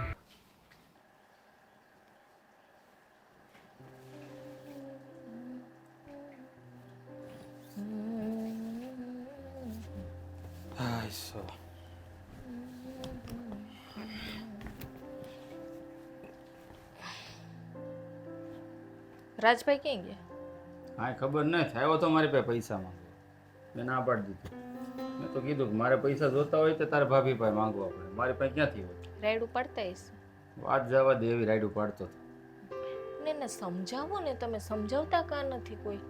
હાય સો. રાજભાઈ ક્યાં ગયા? હા ખબર નથી આવ્યો તો મારી પાસે પૈસામાં મેં ના પાડી દીધી. મેં તો કીધું કે મારે પૈસા જોતા હોય તો તારે ભાભી પાસે માંગવા પડે, મારી પાસે ક્યાંથી હોય. રાઈડ ઉપાડતા હશે વાત જવા દે એવી રાઈડ ઉપાડતો હતો. ને એને સમજાવો ને, તમે સમજાવતા કા નથી કોઈ?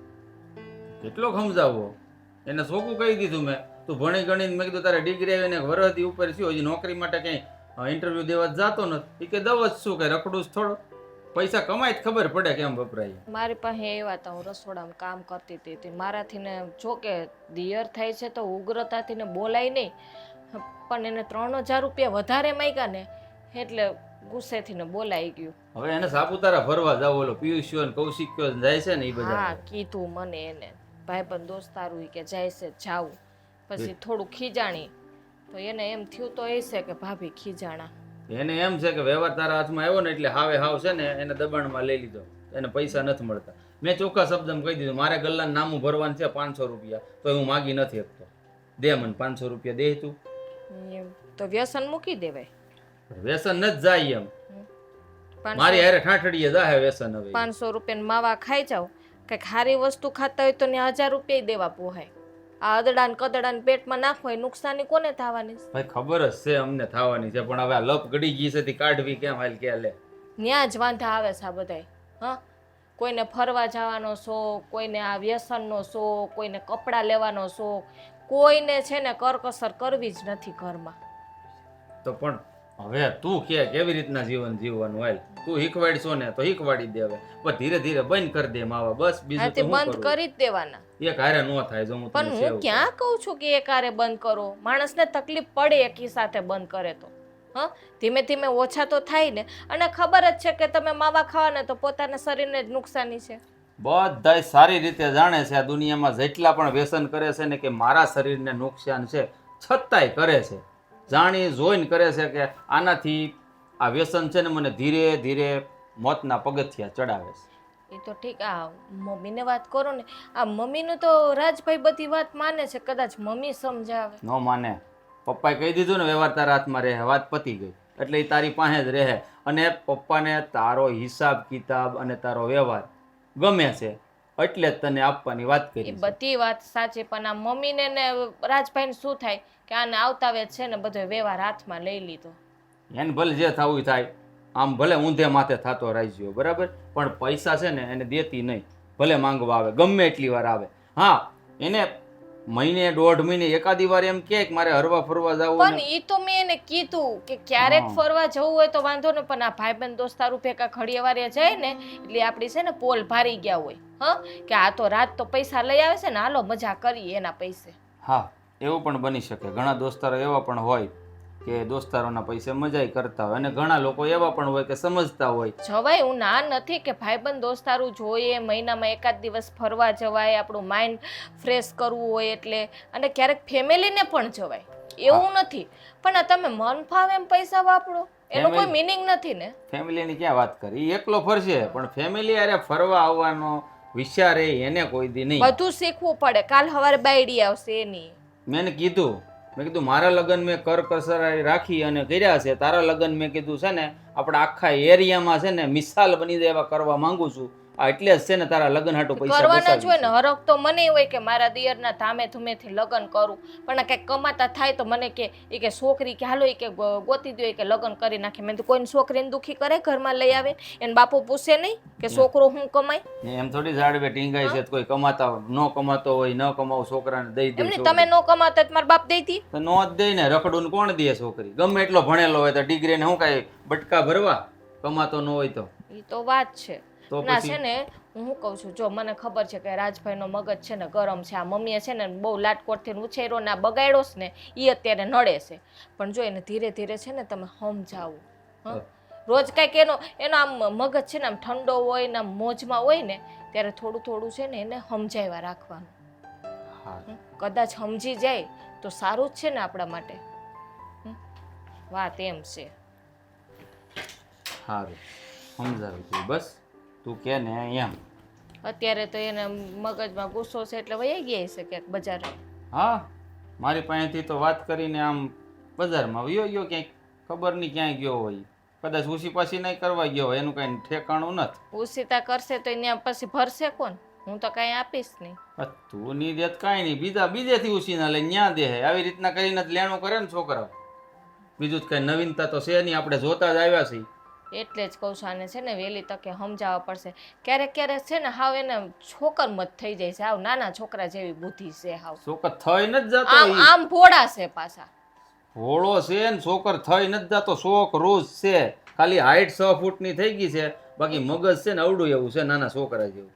કેટલો સમજાવવો એને સોખું કહી દીધું મેં, તું ભણી ગણીને મેં કીધું તારે ડિગ્રી આવીને વરસથી ઉપર થયું હજી નોકરી માટે ક્યાંય ઇન્ટરવ્યૂ દેવા જતો નથી. એ કે દવ જ શું કઈ રખડું જ થોડો, પૈસા કમાય જ ખબર પડે કેમ વપરાય. મારી પાસે એવા હતા, હું રસોડામાં કામ કરતી હતી, મારાથી ને જો કે દિયર થાય છે તો ઉગ્રતાથી ને બોલાય નહીં, પણ એને 3000 રૂપિયા વધારે માંગ્યા ને એટલે ગુસ્સેથી ને બોલાઈ ગયું. હવે એને સાપુતારા ફરવા જાવ, ઓલો પિયુષિયો ને કૌશિક્યો ને જાય છે ને એ હા બધા. કીધું મને એને ભાઈબંધ દોસ્તારું કે જાય છે જાવું, પછી થોડું ખીજાણી તો એને એમ થયું તો એ છે કે ભાભી ખીજાણા. એને એમ છે કે વ્યવહાર તારા હાથમાં આવ્યો ને એટલે હાવે હાવ છે ને એને દબાણમાં લઈ લીધો, એને પૈસા નથી મળતા. મેં ચોખ્ખા શબ્દમાં કહી દીધું મારે ગલ્લાનું નામું ભરવાનું છે 500 રૂપિયા, તો હું માગી નથી શકતો, દે મને 500 રૂપિયા દે તું. એમ તો વ્યસન મૂકી દેવાય. વ્યસન નથી જાય એમ, 500 મારી હારે ઠાઠડીએ જાહે વ્યસન. હવે 500 રૂપિયાની માવા ખાઈ જાવ, કંઈક સારી વસ્તુ ખાતા હોય તો ને 1000 રૂપિયા દેવા પોહાય. આ અદડાન કદડાન પેટમાં નાખવાય નુકસાની કોને થવાની? ભાઈ ખબર જ છે અમને થવાની છે, પણ હવે આ લપ ગડી ગઈ છે તે કાઢવી કેમ હાલ કે લે. ન્યા જ વાંધા આવે છે આ બધાય. હા, કોઈને ફરવા જવાનો શોખ, કોઈને આ વ્યસનનો શોખ, કોઈને કપડાં લેવાનો શોખ, કોઈને છે ને કરકસર કરવી જ નથી ઘરમાં. તો પણ હવે તું કે કેવી રીતના જીવન જીવવાનું, હાલ તું શીખવાડશો ને તો શીખવાડી દે. હવે પણ ધીરે ધીરે બંધ કરી દે માવા, બસ બીજું હાથી તો હું બંધ કરું? કરી જ દેવાના. એક હારે નો થાય જો હું પણ તમને હું સેવ ક્યાં કહું છું કે એ કારે બંધ કરો, માણસને તકલીફ પડે એકી સાથે બંધ કરે તો. હા, ધીમે ધીમે ઓછા તો થાય ને. અને ખબર જ છે કે તમે માવા ખાવાના તો પોતાના શરીરને જ નુકસાની છે. બધાય સારી રીતે જાણે છે આ દુનિયામાં જેટલા પણ વ્યસન કરે છે ને કે મારા શરીરને નુકસાન છે, છતાંય કરે છે, જાણી જોઈને કરે છે કે આનાથી આ વ્યસન છે ને મને ધીરે ધીરે મોતના પગથિયા ચડાવે છે. એ તો ઠીક, આ મમ્મીને વાત કરો ને, આ મમ્મીનું તો રાજભાઈ બધી વાત માને છે, કદાચ મમ્મી સમજાવે. ન માને, પપ્પાએ કહી દીધું ને વ્યવહાર તારા હાથમાં રહે, વાત પતી ગઈ, એટલે એ તારી પાસે જ રહે. અને પપ્પાને તારો હિસાબ કિતાબ અને તારો વ્યવહાર ગમે છે એટલે જ તને આપવાની વાત એ કરી છે. બધી વાત સાચી, પણ આ મમ્મીને ને રાજભાઈને શું થાય કે આને આવતા વેત છે ને બધો વ્યવહાર હાથમાં લઈ લીધો. એને ભલે જે થવું થાય, આમ ભલે ઊંધે માથે થતો રાખ્યો બરાબર, પણ પૈસા છે ને એને દેતી નહીં, ભલે માંગવા આવે ગમે એટલી વાર આવે. હા, એને મહિને 1.5 મહિને એકાદી વાર એમ કે મારે હરવા ફરવા જવું પણ ને. એ તો મેં એને કીધું કે ક્યારેક હા. ફરવા જવું હોય તો વાંધો ને, પણ આ ભાઈબંધ દોસ્તારું ભેગા ઘડીએ જાય ને એટલે આપણી છે ને પોલ ભારી ગયા હોય. હા, કે આ તો રાત તો પૈસા લઈ આવે છે ને, હાલો મજા કરીએ એના પૈસે. હા, એવું પણ બની શકે. ઘણા દોસ્તારો એવા પણ હોય કે દોસ્તારોના પૈસે મજાઈ કરતા હોય, અને ઘણા લોકો એવા પણ હોય કે સમજતા હોય. જવાય, હું ના નથી કે ભાઈબંધ દોસ્તારું જોઈએ, મહિનામાં એકાદ દિવસ ફરવા જવાય, આપણું માઇન્ડ ફ્રેશ કરવું હોય એટલે, અને ક્યારેક ફેમિલીને પણ જવાય, એવું નથી. પણ આ તમે મન ફાવે એમ પૈસા વાપરો એનો કોઈ મિનિંગ નથી ને. ફેમિલીની ક્યાં વાત કરી, એ એકલો ફરશે પણ ફેમિલી હારે ફરવા આવવાનો વિચારે એને કોઈ દી નહીં. બધું શીખવું પડે, કાલ સવારે બાયડી આવશે એની. મેં કીધું મારા લગ્ન મેં કરકસર રાખી અને કર્યા છે, તારા લગ્ન મેં કીધું છે ને આપણે આખા એરિયામાં છે ને મિસાલ બની જાય એવા કરવા માંગુ છું. આ એટલે જ છે ને તારા લગ્ન હાટુ પૈસા કરવાના જ હોય ને. બચાવી. હરખ તો મને હોય કે મારા દિયરના ધામે ધૂમેથી લગ્ન કરું, પણ કંઈક કમાતા થાય તો મને કે ઈ કે છોકરી કે હાલો ઈ કે ગોતી દો કે લગ્ન કરી નાખે. મેં તો કોઈને છોકરીને દુખી કરે ઘરમાં લઈ આવે, એને બાપુ પૂછે નહીં કે છોકરો હું કમાય? એમ થોડી ઝાડવે ટીંગાય છે, કોઈ કમાતા ન કમાતો હોય ન કમાવ છોકરાને દઈ દે. એમને તમે ન કમાતા તો મારા બાપ દઈ દી. તો નો જ દઈ ને, રખડું ને કોણ દે છોકરી? ગમે એટલો ભણેલો હોય તો ડિગ્રીને શું કાંઈ બટકા ભરવા, કમાતો ન હોય તો. એ તો વાત છે, તો ના પછી છે ને હું શું કહું છું, જો મને ખબર છે કે રાજભાઈનો મગજ છે ને ગરમ છે, આ મમ્મીએ છે ને બહુ લાટકોટથી ઉછેર્યો ને આ બગાડ્યો છે ને એ અત્યારે નડે છે, પણ જો એને ધીરે ધીરે છે ને તમે સમજાવો. હા, રોજ કાંઈક એનો આમ મગજ છે ને આમ ઠંડો હોય ને આમ મોજમાં હોય ને ત્યારે થોડું થોડું છે ને એને સમજાવ્યા રાખવાનું. હા કદાચ સમજી જાય તો સારું જ છે ને આપણા માટે. વાત એમ છે. સારું સમજાવી તું, બસ તું કે ને એમ. અત્યારે તો એને મગજમાં ગુસ્સો છે એટલે વહી ગયા છે ક્યાંક બજાર. હા, મારી પાસેથી તો વાત કરીને આમ બજારમાં વયો ગયો ક્યાંક, ખબર નહીં ક્યાંય ગયો હોય, કદાચ ઉસી પાછી નહીં કરવા ગયો હોય, એનું કાંઈ ઠેકાણું નથી. ઉસીતા કરશે તો એને પછી ભરશે કોણ? હું તો કાંઈ આપીશ નહીં. તું ની દેત કાંઈ નહીં, બીજેથી ઉસીના લઈને ન્યા દે. આવી રીતના કરીને જ લેણું કરે ને છોકરાઓ. બીજું જ કાંઈ નવીનતા તો છે નહીં, આપણે જોતા જ આવ્યા છીએ. એટલે જ કહું છું આને છે ને વહેલી તકે સમજાવવા પડશે. ક્યારેક ક્યારેક છે ને હાવ એને છોકરમત થઈ જાય છે, હાવ નાના છોકરા જેવી બુદ્ધિ છે, હાવ છોકર થઈ નથી જતો, આમ આમ ભોળા છે પાછા. ભોળો છે ને છોકર થઈ નથી જતો, શોખ રોજ છે. ખાલી હાઈટ 6 ફૂટની થઈ ગઈ છે, બાકી મગજ છે ને અવડું એવું છે નાના છોકરા જેવું.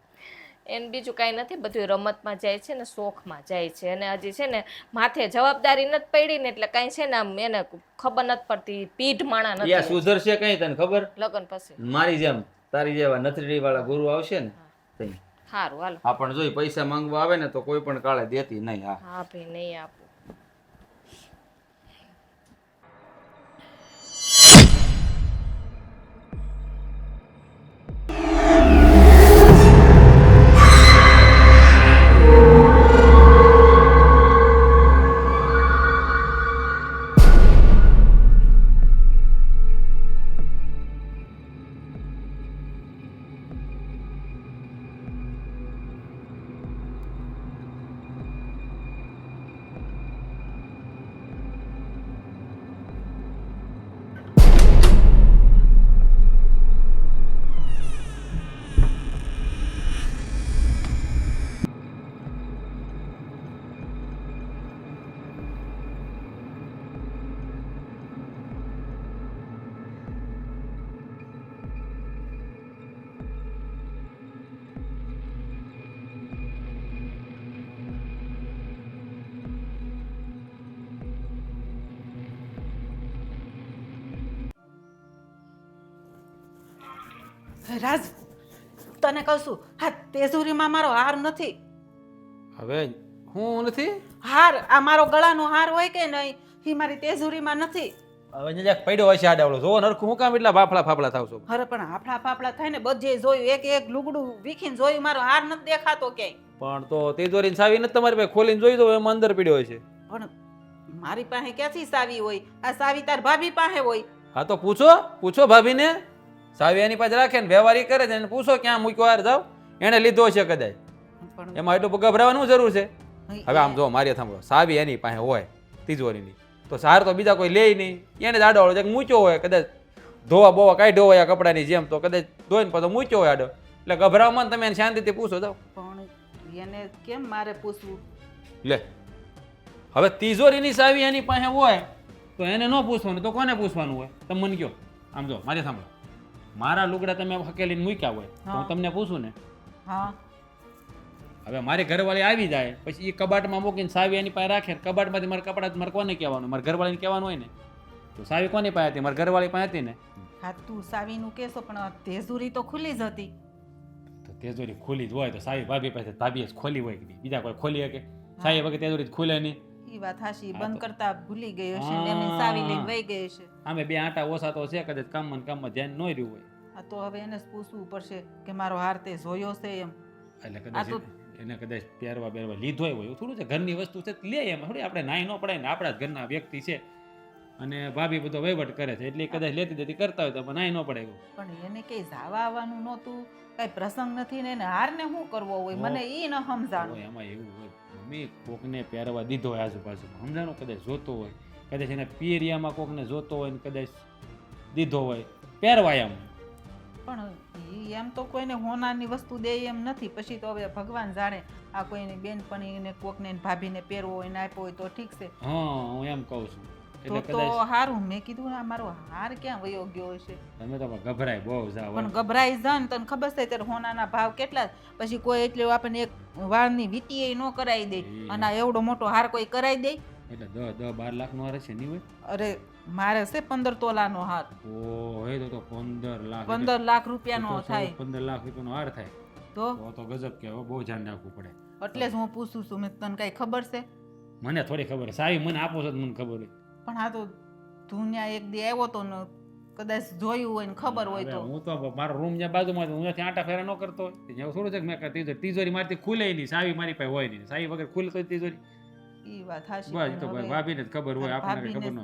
એને બીજું કાંઈ નથી, બધું રમતમાં જાય છે ને શોખમાં જાય છે, અને હજી છે ને માથે જવાબદારી નથી પડી ને એટલે કાંઈ છે ને આમ એને ખબર નથી પડતી, પીઢ માણા યા નથી. સુધરશે કઈ તને ખબર? લગ્ન પછી મારી જેમ તારી જેવા નથડી વાળા ગુરુ આવશે ને તઈ સારું હાલો. આપણ જોઈ પૈસા માંગવા આવે ને તો કોઈ પણ કાળે દેતી નહીં. હા હા ભાઈ નહીં આપું. રાજ, તને કહું છું, હા તેજુરીમાં મારો હાર નથી. હવે હું નથી હાર, આ મારો ગળાનો હાર હોય કે નહીં, એ મારી તેજુરીમાં નથી. હવે જ્યાં પડ્યો હોય છે આડાવડો જોવો નરખું હું કામ એટલા ફાફડા ફાફડા થાવ છો? અરે પણ હાફડા ફાફડા થાય ને, બધે જોયું, એક એક લુગડું વીખીને જોયું, મારો હાર નથી દેખાતો ક્યાંય. પણ તો તિજોરીની ચાવી નથી તમારી પાસે, ખોલીને જોઈ દો એમાં અંદર પડ્યો હોય છે. પણ મારી પાસે ક્યાંથી સાવી હોય? આ સાવી તાર ભાભી પાસે હોય. હા તો પૂછો ભાભીને. ચાવી એની પાસે રાખે ને વ્યવહારી કરે છે એને પૂછો ક્યાં મૂક્યો યાર જાવ, એને લીધો છે કદાચ. પણ એમાં એટલું ગભરાવાનું જરૂર છે? હવે આમ જો મારી સાંભળો, ચાવી એની પાસે હોય તિજોરીની તો સાર તો બીજા કોઈ લે નહીં, એને જ આડો કંઈક મૂક્યો હોય, કદાચ ધોવા બોવા કાઢ્યો હોય આ કપડાની જેમ, તો કદાચ ધોઈને પછી મૂક્યો હોય આડો, એટલે ગભરાવમાં તમે એને શાંતિથી પૂછો જાઓ. પણ એને કેમ મારે પૂછવું? લે હવે તિજોરીની ચાવી એની પાસે હોય તો એને ન પૂછવાનું તો કોને પૂછવાનું હોય? તમે મને કહો. આમ જો મારી સાંભળો, મારા લુગડા તમે હકેલીને મૂક્યા હોય તો હું તમને પૂછું ને. હા, હવે મારી ઘરવાળી આવી જાય પછી એ કબાટમાં મૂકીને ચાવી એની પાસે રાખે, કબાટમાંથી મારા કપડા મારે કોને કહેવાનું? મારા ઘરવાળીને કહેવાનું હોય ને. તો ચાવી કોની પાસે હતી? મારા ઘરવાળી પાસે હતી ને. હા તું સાવીનું કહેશો, પણ તેજુરી તો ખુલ્લી જ હતી. તો તેજોરી ખુલ્લી જ હોય તો ચાવી ભાભી પાસે ભાભીએ જ ખોલી હોય કે નહીં? બીજા કોઈ ખોલી શકે? ચાવી વગર તેજોરી ખુલે નહીં. એ વાત હાશી, બંધ કરતા ભૂલી ગઈ હશે ને એમની સાવી લઈને વહી ગઈ હશે. આમે બે આટા ઓછા તો છે, કદાચ કામમાં ને કામમાં ધ્યાન ન રહ્યું હોય. આ તો હવે એને જ પૂછવું પડશે કે મારો હાર તે જોયો છે એમ. એટલે આ કદાચ તો એને કદાચ પહેરવા લીધો હોય એવું થોડું છે, ઘરની વસ્તુ છે લે એમ થોડી આપણે નાઈ ન પડાય ને, આપણા જ ઘરના વ્યક્તિ છે અને ભાભી બધો વહીવટ કરે છે એટલે કદાચ લેતી દેતી કરતા હોય તો નાઈ ન પડે એવું. પણ એને કઈ જાવા આવવાનું નહોતું, કઈ પ્રસંગ નથી ને એને હારને શું કરવો હોય, મને ઈ ન સમજાણું. એમાં એવું હોય મમ્મી, કોકને પહેરવા દીધો હોય આજુબાજુમાં, સમજાણું, કદાચ જોતો હોય, કદાચ એના પિયરિયામાં કોકને જોતો હોય ને કદાચ દીધો હોય પહેરવા એમ. પણ ઈ એમ તો કોઈને હોનાની વસ્તુ દે એમ નથી. પછી તો હવે ભગવાન જાણે, આ કોઈની બેનપણીને કોકને ભાભીને પહેરવો હોય ને આપ્યો હોય તો ઠીક છે. હા હું એમ કહું છું. તો એટલે તો કદાચ હારું મેં કીધું ને આ મારો હાર ક્યાં વયો ગયો હશે તમે તો ગભરાય બહુ જાવ પણ ગભરાઈ જા ને તને ખબર છે ત્યારે હોનાના ભાવ કેટલા પછી કોઈ એટલે આપણને એક વાળની વીંટી ન કરાવી દે અને આ એવડો મોટો હાર કોઈ કરાવી દે એટલે 10-12 લાખ નો હાર છે નહીં હોય અરે મારે છે 15 તોલાનો હાર ઓ હે તો 15 લાખ 15 લાખ રૂપિયાનો થાય 15 લાખ રૂપિયાનો હાર થાય તો તો ગજબ કે બહુ ધ્યાન રાખવું પડે એટલે જ હું પૂછું છું મેં તને કઈ ખબર છે મને થોડી ખબર સાવી મને આપો છો તો મને ખબર હોય પણ આ તો દુનિયા એક દી આવ્યો તો ને કદાચ જોયું હોય ને ખબર હોય તો હું તો મારો રૂમ જ્યાં બાજુમાં હું ત્યાંથી આટા ફેરા ન કરતો હોય ત્યાં થોડું છે કે મેં તિજોરી મારથી ખુલે નહીં સાવી મારી પાસે હોય નહીં સાવી વગર ખુલે તો તિજોરી ઈ વાત હાશી બસ તો ભાભીને જ ખબર હોય આપણને કઈ ખબર ન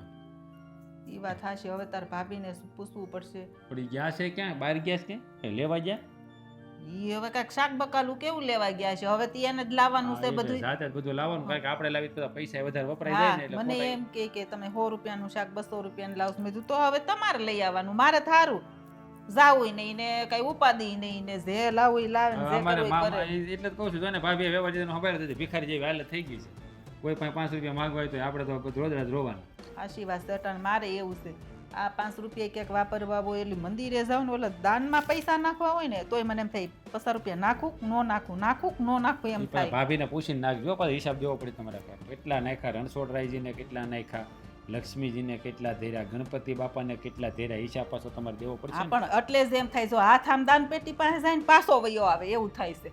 ઈ વાત હાશી હવે તાર ભાભીને પૂછવું પડશે પડી ગયા છે ક્યાં બહાર ગયા છે કે લેવા ગયા ઈ હવે કાંઈક શાક બકાલું કેવું લેવા ગયા છે હવે તી એને જ લાવવાનું છે બધું જાતે જ બધું લાવવાનું કારણ કે આપણે લાવી તો પૈસા વધારે વપરાઈ જાય ને હા એટલે મને એમ કે તમે 100 રૂપિયાનું શાક 200 રૂપિયાનું લાવશો મેં કીધું તો હવે તમારે લઈ આવવાનું મારે થારું જાવું નહીં ને કઈ ઉપાદી નહીં ને જે લાવું ઈ લાવે ને જે અમારે કરવું ઈ મામા કરે એટલે જ કહું છું ને ભાભી વ્યવહાર જેનો ખબર હતી ભિખારી જેવી હાલત થઈ ગઈ છે કોઈ પાસે 5 રૂપિયા માંગવા હોય તો આપણે તો રોજ રાત રોવાનું આશી વાત સટાણ મારે એવું છે આ 5 રૂપિયા ક્યાંક વાપરવા હોય એટલે મંદિરે જાવ ને ઓલા દાનમાં પૈસા નાખવા હોય ને તોય મને એમ થાય 50 રૂપિયા નાખું નો નાખું એમ થાય ભાભીને પૂછીને નાખજો પાછો હિસાબ દેવો પડે તમારા પર કેટલા નાખ્યા રણછોડરાયજીને કેટલા નાખ્યા લક્ષ્મીજીને કેટલા ધેર્યા ગણપતિ બાપાને કેટલા ધેર્યા હિસાબ પાછો તમારે દેવો પડશે હા ને. પણ એટલે જ એમ થાય જો હાથ આમ દાન પેટી પાસે જાય ને પાછો વયો આવે એવું થાય છે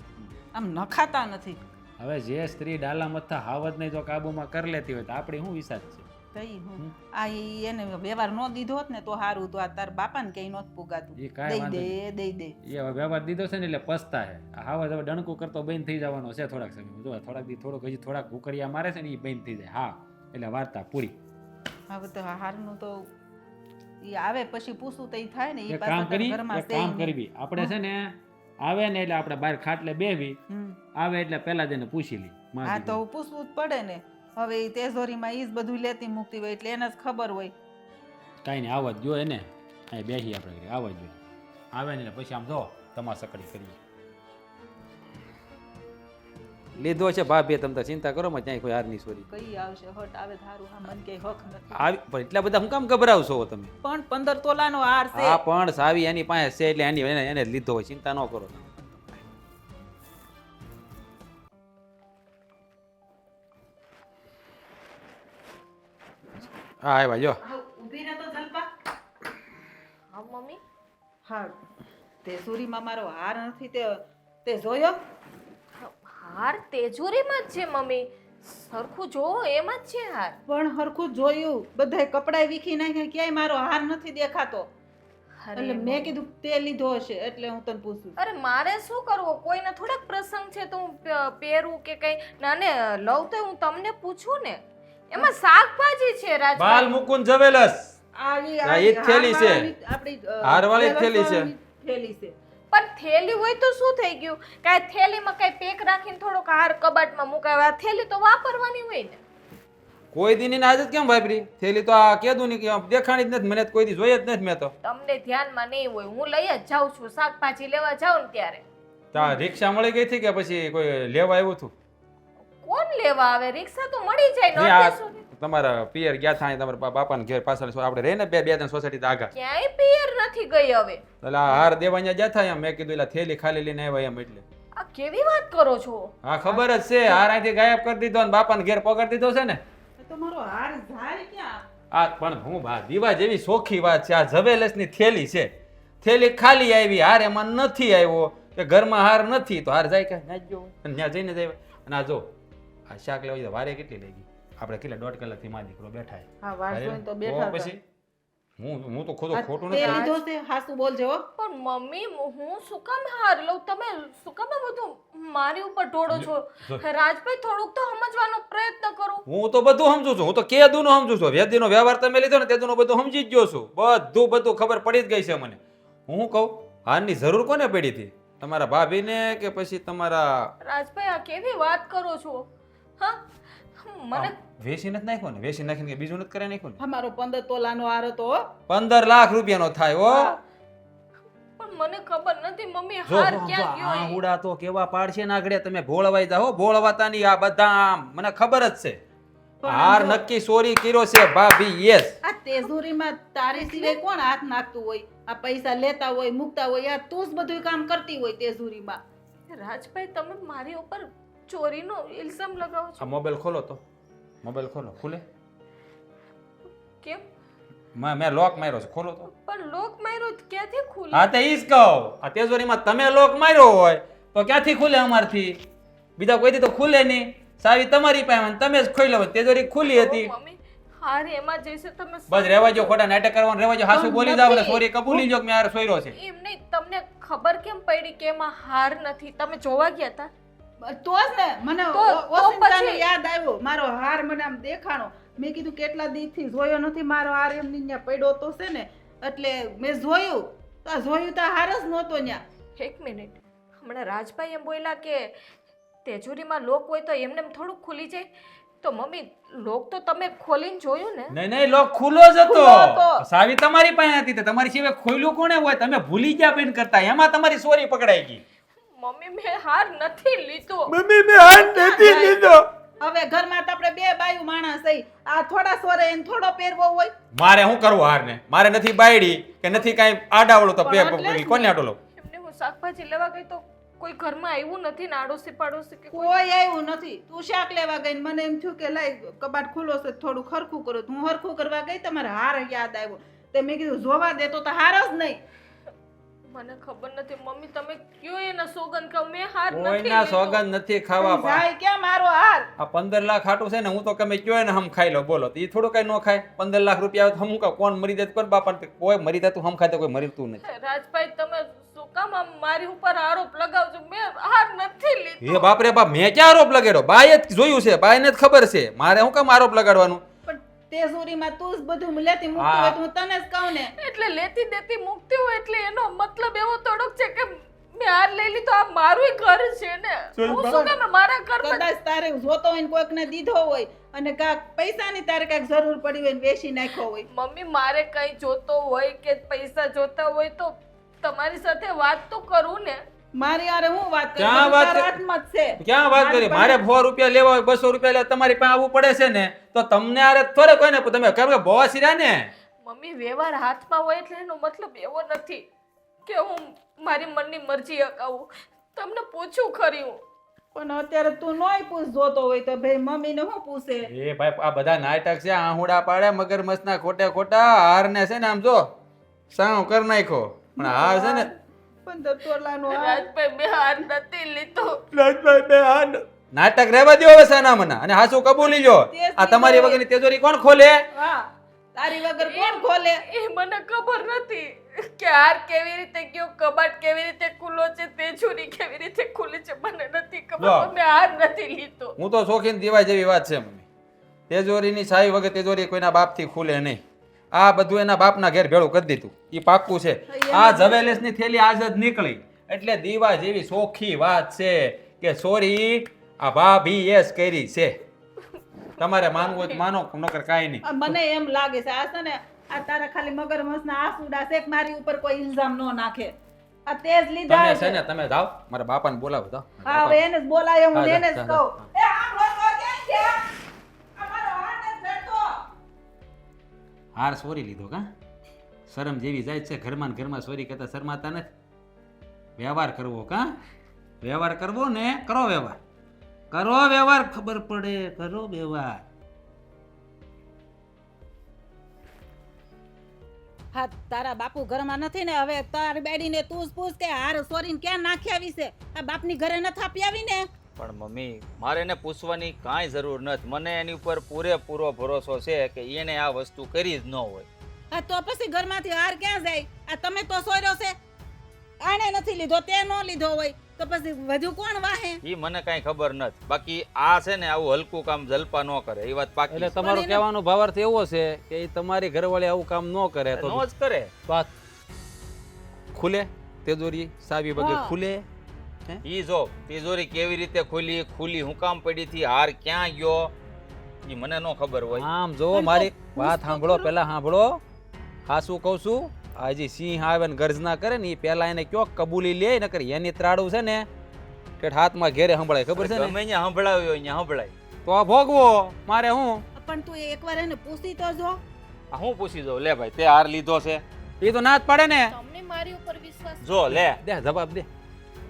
આમ નખાતા નથી હવે જે સ્ત્રી ડાલા મથા હાવજને જો કાબુમાં કરી લેતી હોય તો આપણી શું વિશ્વાસ છે તઈ હું આ ઈ એને વ્યવહાર નો દીધો હોત ને તો હારું તો આ તાર બાપાને કઈ નોત પુગાતું એ કાંઈ દઈ દે એ હવે વ્યવહાર દીધો છે ને એટલે પસ્તા છે આ હાવજ હવે ડણકું કરતો બંધ થઈ જવાનો છે થોડાક સમય જો થોડાક ઉકરિયા મારે છે ને એ બંધ થઈ જાય હા એટલે વાર્તા પૂરી હવે તો હારનું તો ઈ આવે પછી પૂછું તો ઈ થાય ને ઈ એક કામ કરી ઘરમાં એક કામ કરવી આપણે છે ને આવે ને એટલે આપણે બહાર ખાટલે બેવી આવે એટલે પહેલા જઈને પૂછી લી હા તો પૂછવું જ પડે ને હવે ઈ તેજોરીમાં ઈ જ બધું લેતી મૂકતી હોય એટલે એને જ ખબર હોય કાંઈ નહીં આવવા જ જોઈએ ને અહીં બેસી આપણે આવવા જ જોઈએ આવે ને એટલે પછી આમ જો તમારે સકડી કરીએ લીધો છે ભાભી તમે તો ચિંતા કરો માં ક્યાંય કોઈ હાર નહીં સોરી કઈ આવશે હટ આવે ધારું હા મન કઈ હક નથી આવી પણ એટલા બધા હું કામ ગભરાવશો તમે પણ 15 તોલાનો હાર છે હા પણ સાવી એની પાસે છે એટલે એને જ લીધો હોય ચિંતા ન કરો હા આવ્યા જો ઊભી રહે તો જલપા હા મમ્મી હા તે સુરીમાં મારો હાર નથી તે જોયો હાર તેજોરીમાં જ છે મમ્મી સરખું જોવો એમાં જ છે હાર પણ હરખું જોયું બધાય કપડાય વીખી નાખ્યા ક્યાંય મારો હાર નથી દેખાતો અરે એટલે મેં કીધું તે લીધો હશે એટલે હું તને પૂછું અરે મારે શું કરવું કોઈને થોડાક પ્રસંગ છે તો હું પહેરું કે કઈ નાને લઉં તો હું તમને પૂછું ને એમાં શાકભાજી છે બાલ રાજભાઈ મુકુંદ જવેલસ આવી આ ઈ જ થેલી છે. આપણી હારવાળી જ થેલી છે. થેલી છે પણ થેલી હોય તો શું થઈ ગયું કાંઈ થેલીમાં કાંઈ પેક રાખીને થોડોક હાર કબાટમાં મુકાવ્યા થેલી તો વાપરવાની હોય ને કોઈ દી ની આદત કેમ વાપરી થેલી તો આ કેદું ની કે દેખાણી જ નથી મને તો કોઈ દી જોઈ જ નથી મેં તો તમને ધ્યાનમાં નહીં હોય હું લઈ જ જાઉં છું શાકભાજી લેવા જાઉં ને ત્યારે તા રિક્ષા મળી ગઈ હતી કે પછી કોઈ લેવા આવ્યું હતું કોણ લેવા આવે રિક્ષા તો મળી જાય નહીં, આ નોંધે સુધી તમારા પિયર ગયા થાય તમારા બાપાને ઘેર પાછળ આપણે રહે ને બે ત્રણ સોસાયટી આગા ક્યાંય પિયર નથી ગઈ હવે એટલે આ હાર દેવા અહીંયા ગયા થાય એમ મેં કીધું એટલે થેલી ખાલી લઈને આવ્યા એમ એટલે આ કેવી વાત કરો છો હા ખબર જ છે હાર અહીંથી ગાયબ કરી દીધો ને બાપાને ઘેર પકડી દીધો છે ને તો મારો હાર જાય ક્યાં આ પણ હું બા દીવા જેવી સોખી વાત છે આ ઝવેલસની થેલી છે થેલી ખાલી આવી હાર એમાં નથી આવ્યો કે ઘરમાં હાર નથી તો હાર જાય કે ના જ ગયો ત્યાં જઈને જ આવ્યા અને આ જો આ શાક લેવા જાય વારે કેટલી લઈ ગઈ આપણે કેટલા 1.5 કલાકથી માં દીકરો બેઠા હા વારસો તો તો બેઠા પછી હું તો ખોટું તે નથી લીધો છે હાસુ બોલજો હો. પણ મમ્મી હું શું કામ હાર લઉં તમે શું કામ આ બધું મારી ઉપર ઢોળો છો રાજભાઈ થોડુંક તો સમજવાનો પ્રયત્ન કરો હું તો બધું સમજુ છું હું તો કેદુનો સમજુ છું વેદીનો વ્યવહાર તમે લીધો ને તેદુનો બધું સમજી જ ગયો છું બધું ખબર પડી જ ગઈ છે મને હું કહું હારની જરૂર કોને પડી હતી તમારા ભાભીને કે પછી તમારા રાજભાઈ આ કેવી વાત કરો છો હા મને વેસી નથી નાખ્યો ને વેસી નાખીને કે બીજું નથી કરી નાખ્યું ને અમારો 15 તોલાનો હાર હતો હો. 15 લાખ રૂપિયાનો થાય હો પણ મને ખબર નથી મમ્મી જો હાર ક્યાં ગયો આ એ? ઉડા તો કેવા પાડશે ને આગળ તમે ભોળવાઈ જાઓ ભોળવાતા નહીં આ બધા આમ મને ખબર જ છે હાર નક્કી ચોરી કર્યો છે ભાભી યસ આ તેજોરીમાં તારી સિવાય કોણ હાથ નાખતું હોય? આ પૈસા લેતા હોય મૂકતા હોય, આ તું જ બધું કામ કરતી હોય તેજોરીમાં. રાજભાઈ તમે મારી ઉપર ચોરીનો ઇલ્ઝામ લગાવો આ છો. મોબાઈલ ખોલો તો મોબાઈલ ખોલો ખુલે કેમ? મેં લોક માર્યો છે ખોલો તો પણ લોક માર્યો તો ક્યાંથી ખુલે? હા તે ઈ જ કહું આ તેજોરીમાં તમે લોક માર્યો હોય તો ક્યાંથી ખુલે અમારથી? બીજા કોઈથી તો ખુલે નહીં. સાવી તમારી પાસે અને તમે જ ખોઈ લો. તેજોરી ખુલ્લી હતી. મમ્મી હાર એમાં જઈશે તમે બસ રહેવા જો, ખોટા નાટક કરવાનું રહેવા જો. હાસુ બોલી જાવ ને સોરી કબૂલી જો કે મેં હાર સોયરો છે. એમ નહીં, તમને ખબર કેમ પડી કે એમાં હાર નથી? તમે જોવા ગયા હતા? તો જ ને મને તો ઓસિંતાનો પછી? યાદ આવ્યો. મારો હાર મને આમ દેખાણો. મેં કીધું કેટલા દીથી જોયો નથી મારો હાર, એમની ત્યાં પડ્યો તો છે ને, એટલે મેં જોયું તો હાર જ નહોતો ત્યાં. એક મિનિટ, હમણાં રાજભાઈ એમ બોલ્યા કે તેજોરીમાં લોક હોય તો એમને એમ થોડુંક ખુલી જાય. તો મમ્મી લોક તો તમે ખોલીને જોયું ને? નહીં નહીં લોક ખુલ્લો જ ખુલ્લો હતો. હતો. સાવી તમારી પાસે હતી તો તમારી સિવાય ખોયલું કોણે હોય? તમે ભૂલી ગયા પેન કરતા એમાં તમારી સોરી પકડાઈ ગઈ. મમ્મી મેં હાર નથી લીધો. મમ્મી મેં હાર નથી લીધો. હવે ઘરમાં તો આપણે બે બાયું માણસ થઈ, આ થોડા સોરે એને થોડો પહેરવો હોય. મારે શું કરવું હારને? મારે નથી બાયડી કે નથી કાંઈ આડાવડું તો પણ એટલે જ કોને આટો લો? એમને હું શાકભાજી લેવા ગઈ તો કોઈ ઘરમાં આવ્યું નથી ને આડોશી પાડોશી કે કોઈ? કોઈ આવ્યું નથી. તું શાક લેવા ગઈ ને મને એમ થયું કે લાઈ કબાટ ખુલ્લો છે થોડું ખરખું કરો. હું હરખું કરવા ગઈ તમારે હાર યાદ આવ્યો. તે મેં કીધું જોવા દે તો હાર જ નહીં. મને ખબર નથી મમ્મી, તમે કયો એના સોગંદ ખાવ, મેં હાર નથી કોઈના લીધો. સોગંદ નથી ખાવા પા. જાય ક્યાં મારો હાર? આ 15 લાખ હાટું છે ને હું તો તમે કયો ને હમ ખાઈ લો બોલો. એ થોડું કઈ ન ખાય. 15 લાખ રૂપિયા આવે તો હમ કોણ મરી જાય કોણ બાપા? કોઈ મરી જાય તું હમ ખાય તો કોઈ મરીતું નથી. રાજભાઈ તમે શું કામ આમ મારી ઉપર આરોપ લગાવજો? મેં હાર નથી લીધો. એ બાપ રે બાપ, મેં ક્યાં આરોપ લગાડ્યો? બાએ જ જોયું છે, બાઈને જ ખબર છે. મારે શું કામ આરોપ લગાડવાનું? પણ તેજોરીમાં તું જ બધું લેતી મૂકતી હોય તો હું તને જ કહું ને. એટલે લેતી દેતી મૂકતી હોય એટલે એનો મતલબ એવો થોડોક છે કે મેં હાર લઈ લીધો. આ મારું ઘર છે ને, હું શું કામ મારા ઘરમાં? કદાચ તારે જોતો હોય ને કોઈકને દીધો હોય અને કાંક પૈસાની તારે કાંઈક જરૂર પડી હોય ને વેચી નાખ્યો હોય. મમ્મી મારે કઈ જોતો હોય કે પૈસા જોતા હોય તો તમારી સાથે વાત તો કરું ને. મારી હારે હું વાત કરી? ક્યાં બધું વાત તારા કરી? હાથમાં જ છે. ક્યાં વાત કરી? મારે 100 રૂપિયા લેવા હોય 200 રૂપિયા લેવા તમારી પાસે આવવું પડે છે ને, તો તમને આરે થોડે કોઈને તમે કેમ કે બોવા સિરા ને. મમ્મી વ્યવહાર હાથમાં હોય એટલે એનો મતલબ એવો નથી કે હું મારી મનની મરજી અકાવું. તમને પૂછું ખરી હું. પણ અત્યારે તું નોય પૂછ જોતો હોય તો ભાઈ મમ્મીને શું પૂછે? એ ભાઈ આ બધા નાટક છે, આહુડા પાડે મગરમચ્છના ખોટા હારને છે ને આમ જો સાવ કર નાખ્યો. પણ હાર છે ને 15 તોલાનો હાર. રાજભાઈ મેં હાર નથી લીધો. નાટક રહેવા દો હવે સાના મના અને હાસુ કબૂલી લો. આ તમારી વગરની તેજોરી કોણ ખોલે? હા, તારી વગર કોણ ખોલે? એ મને ખબર નથી કે હાર કેવી રીતે ગયો, કબાટ કેવી રીતે ખુલ્લો છે, તેજોરી કેવી રીતે ખુલે છે, મને નથી લો. ખબર. મેં હાર નથી લીધો. હું તો શોખીન દીવા જેવી વાત છે મમ્મી. તેજોરીની સાઈ વગર તેજોરી કોઈના બાપથી ખુલે નહીં. આ બધું એના બાપના ઘેર ભેળું કરી દીધું. ઈ પાક્કું છે. આ ઝવેલેસની થેલી આજ જ નીકળી એટલે દીવા જેવી સોખી વાત છે કે સોરી આ ભાભી એસ કરી છે. તમારે માનવું હોય તો માનો, નકર કાંઈ નહીં. આ મને એમ લાગે છે આ છે ને આ તારા ખાલી મગરમચ્છના આંસુડા છે કે મારી ઉપર કોઈ ઇલ્ઝામ ન નાખે. આ તેજ લીધા તમે છે છે. ને તમે જાઓ મારા બાપાને બોલાવો જાઓ. હા, હવે એને જ બોલાય હું હા, એને જ જા, કહું. જા. એ આમ રોતો ક્યાં ગયા? અમારો હાથ જ ધરતો. હાર સોરી લીધો કા? શરમ જેવી જાય છે ઘરમાં ને ઘરમાં સોરી કરતા શરમાતા નથી. વ્યવહાર કરવો કા? વ્યવહાર કરવો ને કરો વ્યવહાર. કરો વ્યવહાર, ખબર પડે. કરો વ્યવહાર. હા, તારા બાપુ ઘરમાં નથી ને હવે તારી બેડીને તું જ પૂછ કે હાર સોરીને ક્યાં નાખી આવી છે? આ બાપની ઘરે નથી આપી આવી ને? પણ મમ્મી મારે એને પૂછવાની કાંઈ જરૂર નથી. મને એની ઉપર પૂરેપૂરો ભરોસો છે કે એને આ વસ્તુ કરી જ ન હોય. હા, તો પછી ઘરમાંથી હાર ક્યાં જાય? આ તમે તો સોર્યો છે, આણે નથી લીધો, તે ન લીધો હોય તો પછી વધુ કોણ વાહે? એ મને કાંઈ ખબર નથી. બાકી આ છે ને આવું હલકું કામ જલપા ન કરે એ વાત પાકી એટલે છે. તમારો કહેવાનો ભાવાર્થ એવો છે કે ઈ તમારી ઘરવાળી આવું કામ ન કરે તો નો જ કરે. વાત ખુલે તેજોરી સાવી વગર હા. ખુલે. ઈ જો તિજોરી કેવી રીતે ખુલી હું કામ પડી થી, હાર ક્યાં ગયો ઈ મને નો ખબર હોય. આમ જો મારી વાત સાંભળો, પેલા સાંભળો. હા શું કહું છું, આજે સિંહ આવે ને ગર્જના કરે ને એ પેલા એને કયો કબૂલી લે નકર એની ત્રાડું છે ને કે હાથમાં ઘેરે સંભળાય. ખબર છે ને? ગમે અહીંયા સંભળાવ્યો અહીંયા સંભળાય. તો ભોગવો મારે હું પણ તું એકવાર એને પૂછી તો જો. આ હું પૂછી દઉં લે ભાઈ તે હાર લીધો છે એ તો ના જ પાડે ને. તમને મારી ઉપર વિશ્વાસ જો લે દે જવાબ દે.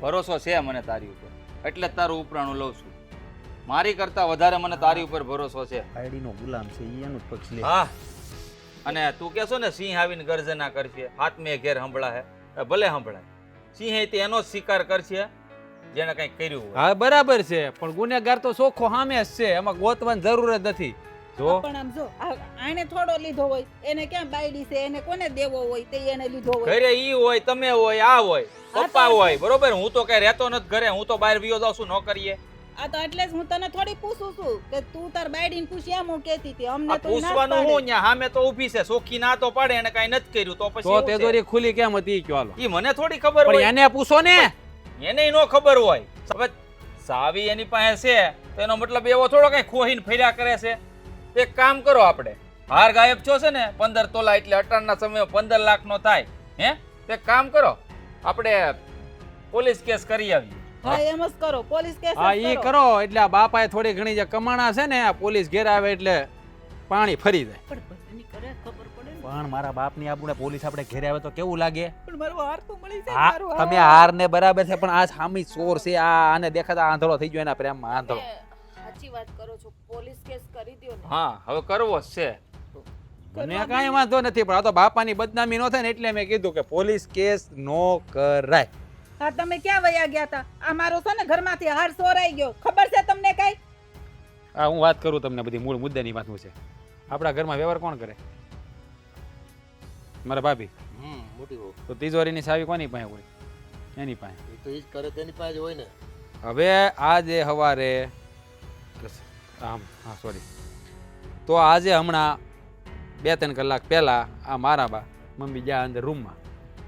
ભરોસો છે મને તારી ઉપર એટલે જ તારું ઉપરાણું લઉં છું મારી કરતા વધારે મને તારી ઉપર ભરોસો છે આઈડીનો ગુલામ છે ઈ એનું જ પક્ષ લે. હા અને તું કહેશો ને સિંહ આવીને ગર્જના કરશે હાથમે ઘેર સંભળાય ભલે સંભળાય સિંહ તે એનો જ શિકાર કરશે જેને કંઈક કર્યું હોય હા બરાબર છે પણ ગુનેગાર તો ચોખ્ખો સામે જ છે એમાં ગોતવાની જરૂર જ નથી. જો પણ આમ જો આને થોડો લીધો હોય એને ક્યાં બાયડી છે એને કોને દેવો હોય તે એને લીધો હોય. ઘરે ઈ હોય તમે હોય આ હોય હા, પપ્પા તો- હોય બરોબર હું તો કઈ રહેતો નથી ઘરે હું તો બહાર વિયો જાઉં છું નોકરીએ આ તો એટલે જ હું તને થોડી પૂછું છું કે તું તાર બાયડીને પૂછી એમ હું કહેતી હતી અમને આ તો ના જ પૂછવાનું પાડે. હું ન્યા સામે તો ઊભી છે સોખી ના તો પાડે એને કઈ નથી કર્યું તો પછી તો એવું છે. તેજોરી ખુલ્લી કેમ હતી કયો હાલો. ઈ મને થોડી ખબર પણ હોય એને પૂછો ને. એને નો ખબર હોય હવે સાવી એની પાસે છે તો એનો મતલબ એવો થોડો કઈ ખોહીને ફર્યા કરે છે એક કામ કરો આપણે હાર ગાયબ છો છે ને 15 તોલા એટલે અટાણના સમયે 15 લાખ નો થાય હે તો એક કામ કરો આપણે પોલીસ કેસ કરી આવીએ હા એમ જ કરો પોલીસ કેસ હા જ ઈ કરો એટલે આ બાપાએ થોડી ઘણી જે કમાણા છે ને આ પોલીસ ઘેર આવે એટલે પાણી ફરી જાય. પણ બધાની કરે ખબર પડે ને. પણ મારા બાપની આપણે પોલીસ આપણે ઘેરે આવે તો કેવું લાગે. પણ મારું હાર તો મળી જાય હા મારું તમે હાર ને બરાબર છે પણ આ સામી ચોર છે આ આને દેખાતા આંધળો થઈ ગયો એના પ્રેમમાં આંધળો. સાચી વાત કરો છો પોલીસ કેસ કરી દ્યો ને હા હવે કરવો જ છે મને કાંઈ વાંધો નથી પણ આ તો બાપાની બદનામી ન થાય ને એટલે મેં કીધું કે પોલીસ કેસ નો કરાય. હા તમે ક્યાં વયા ગયા હતા આ મારો છે ને ઘરમાંથી હાર ચોરાઈ ગયો ખબર છે તમને કઈ આ હું વાત કરું તમને બધી મૂળ મુદ્દાની વાત શું છે. આપણા ઘરમાં વ્યવહાર કોણ કરે મારા ભાભી. મોટી બહુ તો તિજોરીની ચાવી કોની પાસે હોય એની પાસે. એ તો ઈ જ કરે તેની પાસે હોય ને. હવે આજે સવારે આમ હા સોરી તો આજે હમણાં 2-3 કલાક પહેલાં આ મારા બા મમ્મી ગયા અંદર રૂમમાં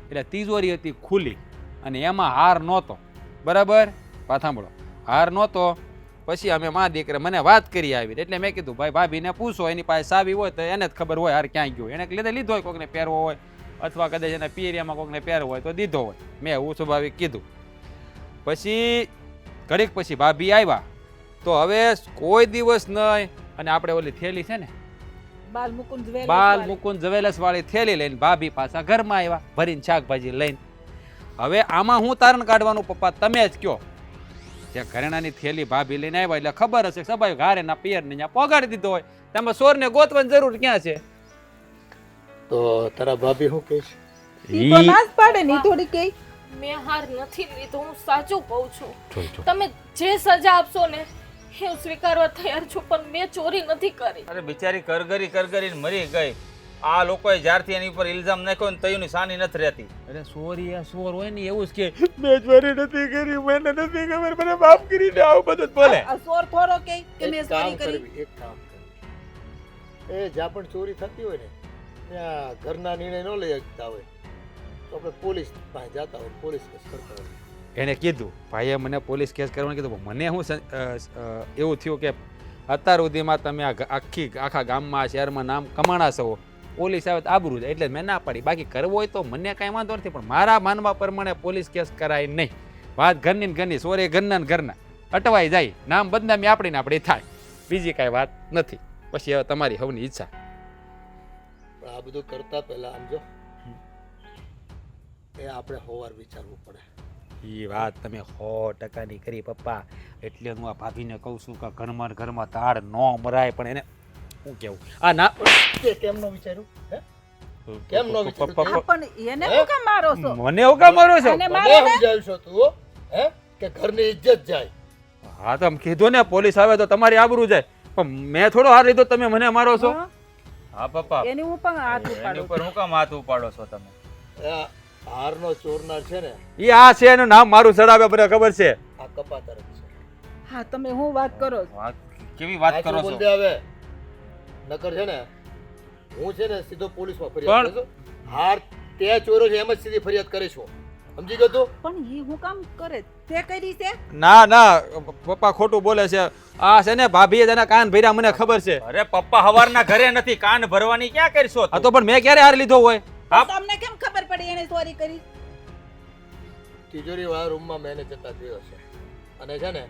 એટલે તિજોરી હતી ખુલ્લી અને એમાં હાર નહોતો બરાબર. વાત સાંભળો હાર નહોતો પછી અમે મા દીકરા મને વાત કરી આવી એટલે મેં કીધું ભાઈ ભાભીને પૂછો એની પાસે ચાવી હોય તો એને જ ખબર હોય હાર ક્યાં ગયો એને લીધે લીધો હોય કોકને પહેરવો હોય અથવા કદાચ એના પિયરિયામાં કોકને પહેરવો હોય તો દીધો હોય મેં એવું સ્વાભાવિક કીધું. પછી ઘડીક પછી ભાભી આવ્યા તો હવે કોઈ દિવસ નહીં અને આપણે ઓલી થેલી છે ને બાલ મુકુંદ જ્વેલર્સ બાલ વાળી. મુકુંદ જ્વેલર્સ વાળી થેલી લઈને ભાભી પાછા ઘરમાં આવ્યા ભરીને શાકભાજી લઈને. હવે આમાં હું તારણ કાઢવાનું પપ્પા તમે જ કયો. જે ઘરેણાની થેલી ભાભી લઈને આવ્યા એટલે ખબર હશે સબાઈ ઘારેના પિયરને ત્યાં પોગાડી દીધો હોય તમે ચોરને ગોતવાની જરૂર ક્યાં છે. તો તારા ભાભી શું કહીશ? ઈ તો ના જ પાડે ને ઈ થોડી કે મેં હાર નથી લીધો હું સાચું કહું છું તમે જે સજા આપશો ને હું સ્વીકારવા તૈયાર છું પણ મેં ચોરી નથી કરી અરે બિચારી કરગરીને મરી ગઈ આ લોકોએ જ્યારથી એની ઉપર ઇલ્ઝામ નાખ્યો ને તયુની સાની નથી રહેતી અરે સોરી આ સોર હોય ને એવું જ કે મેં ચોરી નથી કરી મને નથી ખબર મને માફ કરી દે આવું બધું જ બોલે. આ ચોર થોડો કે મેં એક કામ ચોરી કરી કરવી, એક કામ કરવી. એ જ્યાં પણ ચોરી થતી હોય ને ત્યાં ઘરના નિર્ણય ન લઈ શકતા હોય તો આપણે પોલીસ પાસે જતા હોય પોલીસ કેસ કરતા હોય. એને કીધું ભાઈએ મને પોલીસ કેસ કરવાનું કીધું પણ મને શું એવું થયું કે અત્યાર સુધીમાં તમે આખા ગામમાં શહેરમાં નામ કમાણા છો પોલીસ આવે તો આબરૂ જાય એટલે મેં ના પાડી બાકી કરવો હોય તો મને કાંઈ વાંધો નથી પણ મારા માનવા પ્રમાણે પોલીસ કેસ કરાય નહીં. વાત ઘરની ને ઘરની સોરે ઘરના ને ઘરના અટવાઈ જાય નામ બદનામી આપણી ને આપણી થાય બીજી કાંઈ વાત નથી. પછી હવે તમારી હવની ઈચ્છા. પણ આ બધું કરતા પહેલા આમ જો એ આપણે હોવાર વિચારવું પડે. એ વાત તમે 100% કરી પપ્પા એટલે હું આ ભાભીને કહું છું કે ઘરમાં ને ઘરમાં તાળ ન મરાય પણ એને શું કેવું આ ના તે કેમ ન વિચાર્યું? હે? કેમ ન વિચાર્યું? હા, પણ એને શું કામ મારો છો મને એવું કામ મારો છો અને મને મારો ને સમજાવ્યું છો તું હે કે ઘરની ઇજ્જત જાય. હા તો કીધું ને પોલીસ આવે તો તમારી આબરૂ જાય પણ મેં થોડો હાર લીધો તમે મને મારો છો. હા, હા પપ્પા એની હું પણ હાથ એની ઉપાડું ઉપર હું કામ હાથ ઉપાડો છો તમે આ હારનો ચોરનાર છે ને એ આ છે એનું નામ મારું ચડાવે મને ખબર છે. આ કપાતર જ છે. હા તમે હું વાત કરો છો? વાત કેવી વાત સાચું કરો બોલ છો દે હવે નકર છે ને હું છે ને સીધો પોલીસમાં ફરિયાદ પણ- કરીશ. હાર તે ચોર્યો છે એમ જ સીધી ફરિયાદ કરીશું. સમજી ગયો તું? પણ ઈ હું કામ કરે તે કરી છે ના ના પપ્પા ખોટું બોલે છે આ છે ને ભાભીએ તેના કાન ભર્યા મને ખબર છે. અરે પપ્પા હવારના ઘરે નથી કાન ભરવાની ક્યાં કરશો આ તો પણ મેં ક્યારે હાર લીધો હોય. હા. તમને કેમ ખબર પડી એને ચોરી કરી તિજોરી વાળા રૂમમાં મેં એને જતા જોયો છે અને છે ને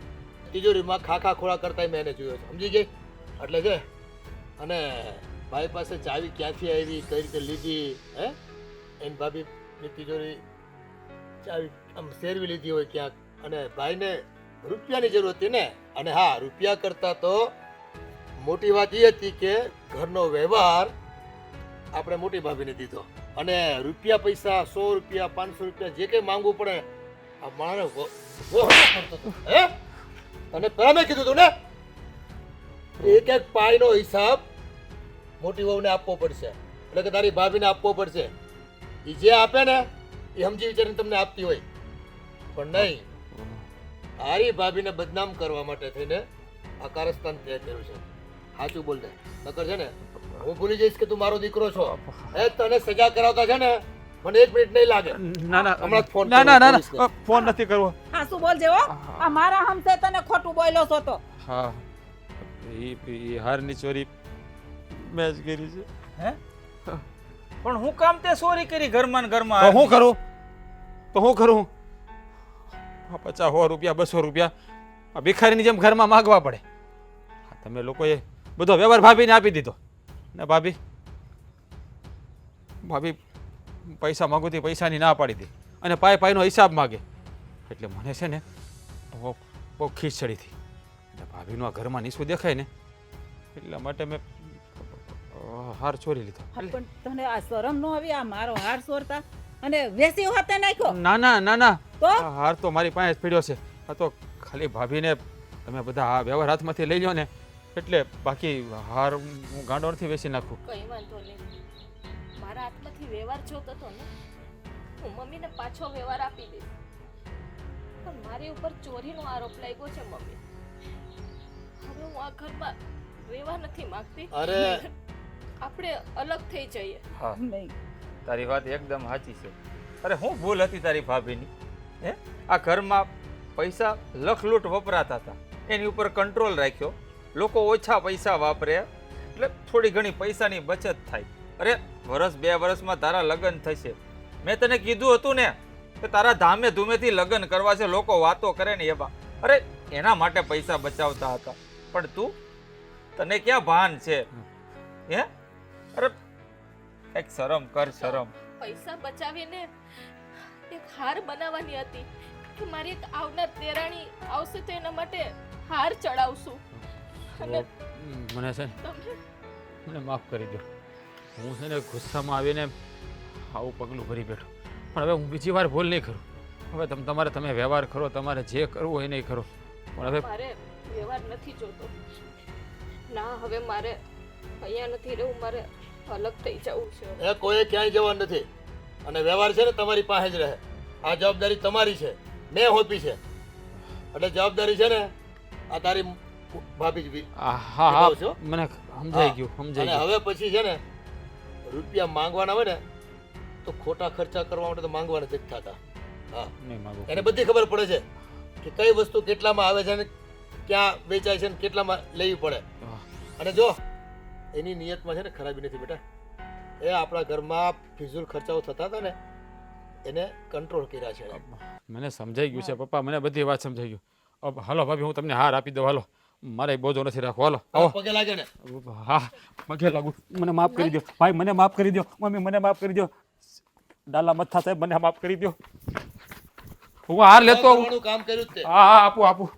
તિજોરીમાં ખાખા ખોળા કરતા મેં એને જોયો છે, સમજી ગઈ? એટલે છે અને ભાઈ પાસે ચાવી ક્યાંથી આવી, કઈ રીતે લીધી, હે? એની ભાભીની તિજોરી ચાવી આમ શેરવી લીધી હોય ક્યાંક, અને ભાઈને રૂપિયાની જરૂર હતી ને. અને હા, રૂપિયા કરતા તો મોટી વાત એ હતી કે ઘરનો વ્યવહાર આપણે મોટી ભાભીને દીધો, અને રૂપિયા પૈસા 100 રૂપિયા 500 રૂપિયા જે કંઈ માંગવું પડે આ માણસ કરતો હતો, હે? અને પેલા મેં કીધું તું ને, એક એક પાઈનો હિસાબ મોટી વહુને આપવો પડશે, એટલે કે તારી ભાભીને આપવો પડશે. એ જે આપે ને એ સમજી વિચારીને તમને આપતી હોય, પણ નહીં, તારી ભાભીને બદનામ કરવા માટે થઈને આ કારસ્તાન તય કર્યું છે. સાચું બોલ દે, નકર છે ને હું ભૂલી જઈશ કે તું મારો દીકરો છો. એ તને સજા કરાવતા છે ને મને 1 મિનિટ નહીં લાગે. ના ના હમણાં જ ફોન ના કરું ના ના પોલીસને. ના ફોન નથી કરવો. હા શું બોલજે હો, આ મારા હમસે તને ખોટું બોલ્યો છો તો. હા એ હારની ચોરી મેં જ કરી છે. હે પણ હું કામ તે ચોરી કરી ઘરમાં ને તો ઘરમાં? હું કરું? તો હું કરું? 50 100 રૂપિયા 200 રૂપિયા આ ભિખારીની જેમ ઘરમાં માગવા પડે. તમે લોકોએ બધો વ્યવહાર ભાભીને આપી દીધો ને ભાભી પૈસા માગું તે પૈસાની ના પાડી દે અને પાયનો હિસાબ માગે, એટલે મને છે ને બહુ ખીચ ચડી હતી. એટલે ભાભીનું આ ઘરમાં નીસું દેખાય ને એટલા માટે મેં હાર ચોરી લીધો. પણ તને આ શરમ ન આવી આ મારો હાર ચોરતા અને વેસી હોતે નાખ્યો? ના ના ના ના તો આ હાર તો મારી પાસે જ પડ્યો છે. આ તો ખાલી ભાભીને તમે બધા આ વ્યવહાર હાથમાંથી લઈ લો ને એટલે બાકી હાર હું ગાંડો નથી વેચી નાખું. કઈ વાંધો નહીં, મારા હાથમાંથી વ્યવહાર જોતો હતો ને, હું મમ્મીને પાછો વ્યવહાર આપી દઈશ, પણ મારી ઉપર ચોરીનો આરોપ લાગ્યો છે મમ્મી. હવે હું આ ઘરમાં રહેવા નથી માંગતી. અરે આપણે અલગ થઈ જઈએ. હા નહીં, તારી વાત એકદમ સાચી છે. અરે હું ભૂલ હતી તારી ભાભીની, હે? આ ઘરમાં પૈસા લખલૂટ વપરાતા હતા, એની ઉપર કંટ્રોલ રાખ્યો. લોકો ઓછા પૈસા વાપરે એટલે થોડી ઘણી પૈસાની બચત થાય. અરે વર્ષ 2 વર્ષમાં તારા લગ્ન થશે. મેં તને કીધું હતું ને કે તારા ધામે ધૂમેથી લગ્ન કરવા છે, લોકો વાતો કરે ને એવા. અરે એના માટે પૈસા બચાવતા હતા, પણ તું, તને ક્યાં ભાન છે, હે? અરે એક શરમ કર, શરમ. પૈસા બચાવીને એક હાર બનાવવાની હતી કે મારી એક આવનાર દેરાણી આવશે તો એના માટે હાર ચડાવશું. અને મને છે ને તમે મને માફ કરી દો. હું છે ને ગુસ્સામાં આવીને આવું પગલું ભરી બેઠો, પણ હવે હું બીજી વાર ભૂલ નહીં કરું. હવે તમે વ્યવહાર કરો, તમારે જે કરવું હોય નહીં કરો, પણ હવે મારે વ્યવહાર નથી જોતો. ના, હવે મારે અહીંયા નથી રહેવું, મારે અલગ થઈ જવું છે. એ કોઈ ક્યાંય જવાનું નથી, અને વ્યવહાર છે ને તમારી પાસે જ રહે. આ જવાબદારી તમારી છે, મેં હોપી છે, એટલે જવાબદારી છે ને આ તારી ભાભી જ હા હા છો. મને સમજાઈ ગયું, સમજાઈ અને ગયું. હવે પછી છે ને રૂપિયા માંગવાના હોય ને તો ખોટા ખર્ચા કરવા માટે તો માંગવાના જ થતા. હા, નહીં માગું. એને બધી ખબર પડે છે કે કઈ વસ્તુ કેટલામાં આવે છે ને ક્યાં વેચાય છે ને કેટલામાં લેવી પડે. અને જો એની નિયતમાં છે ને ખરાબી નથી બેટા. એ આપણા ઘરમાં ફિઝુલ ખર્ચાઓ થતા હતા ને એને કંટ્રોલ કર્યા છે. મને સમજાઈ ગયું છે પપ્પા, મને બધી વાત સમજાઈ ગયું. હવે હાલો ભાભી, હું તમને હાર આપી દઉં. હાલો, મારે બોજો નથી રાખવો. હાલો આવો. પગે લાગે ને હા પગે લાગુ. મને માફ કરી દો ભાઈ, મને માફ કરી દો. મમ્મી મને માફ કરી દો. ડાલા મથા સાહેબ મને માફ કરી દો. હું હાર લેતો આવું. કામ કર્યું જ તે. હા હા આપું આપું.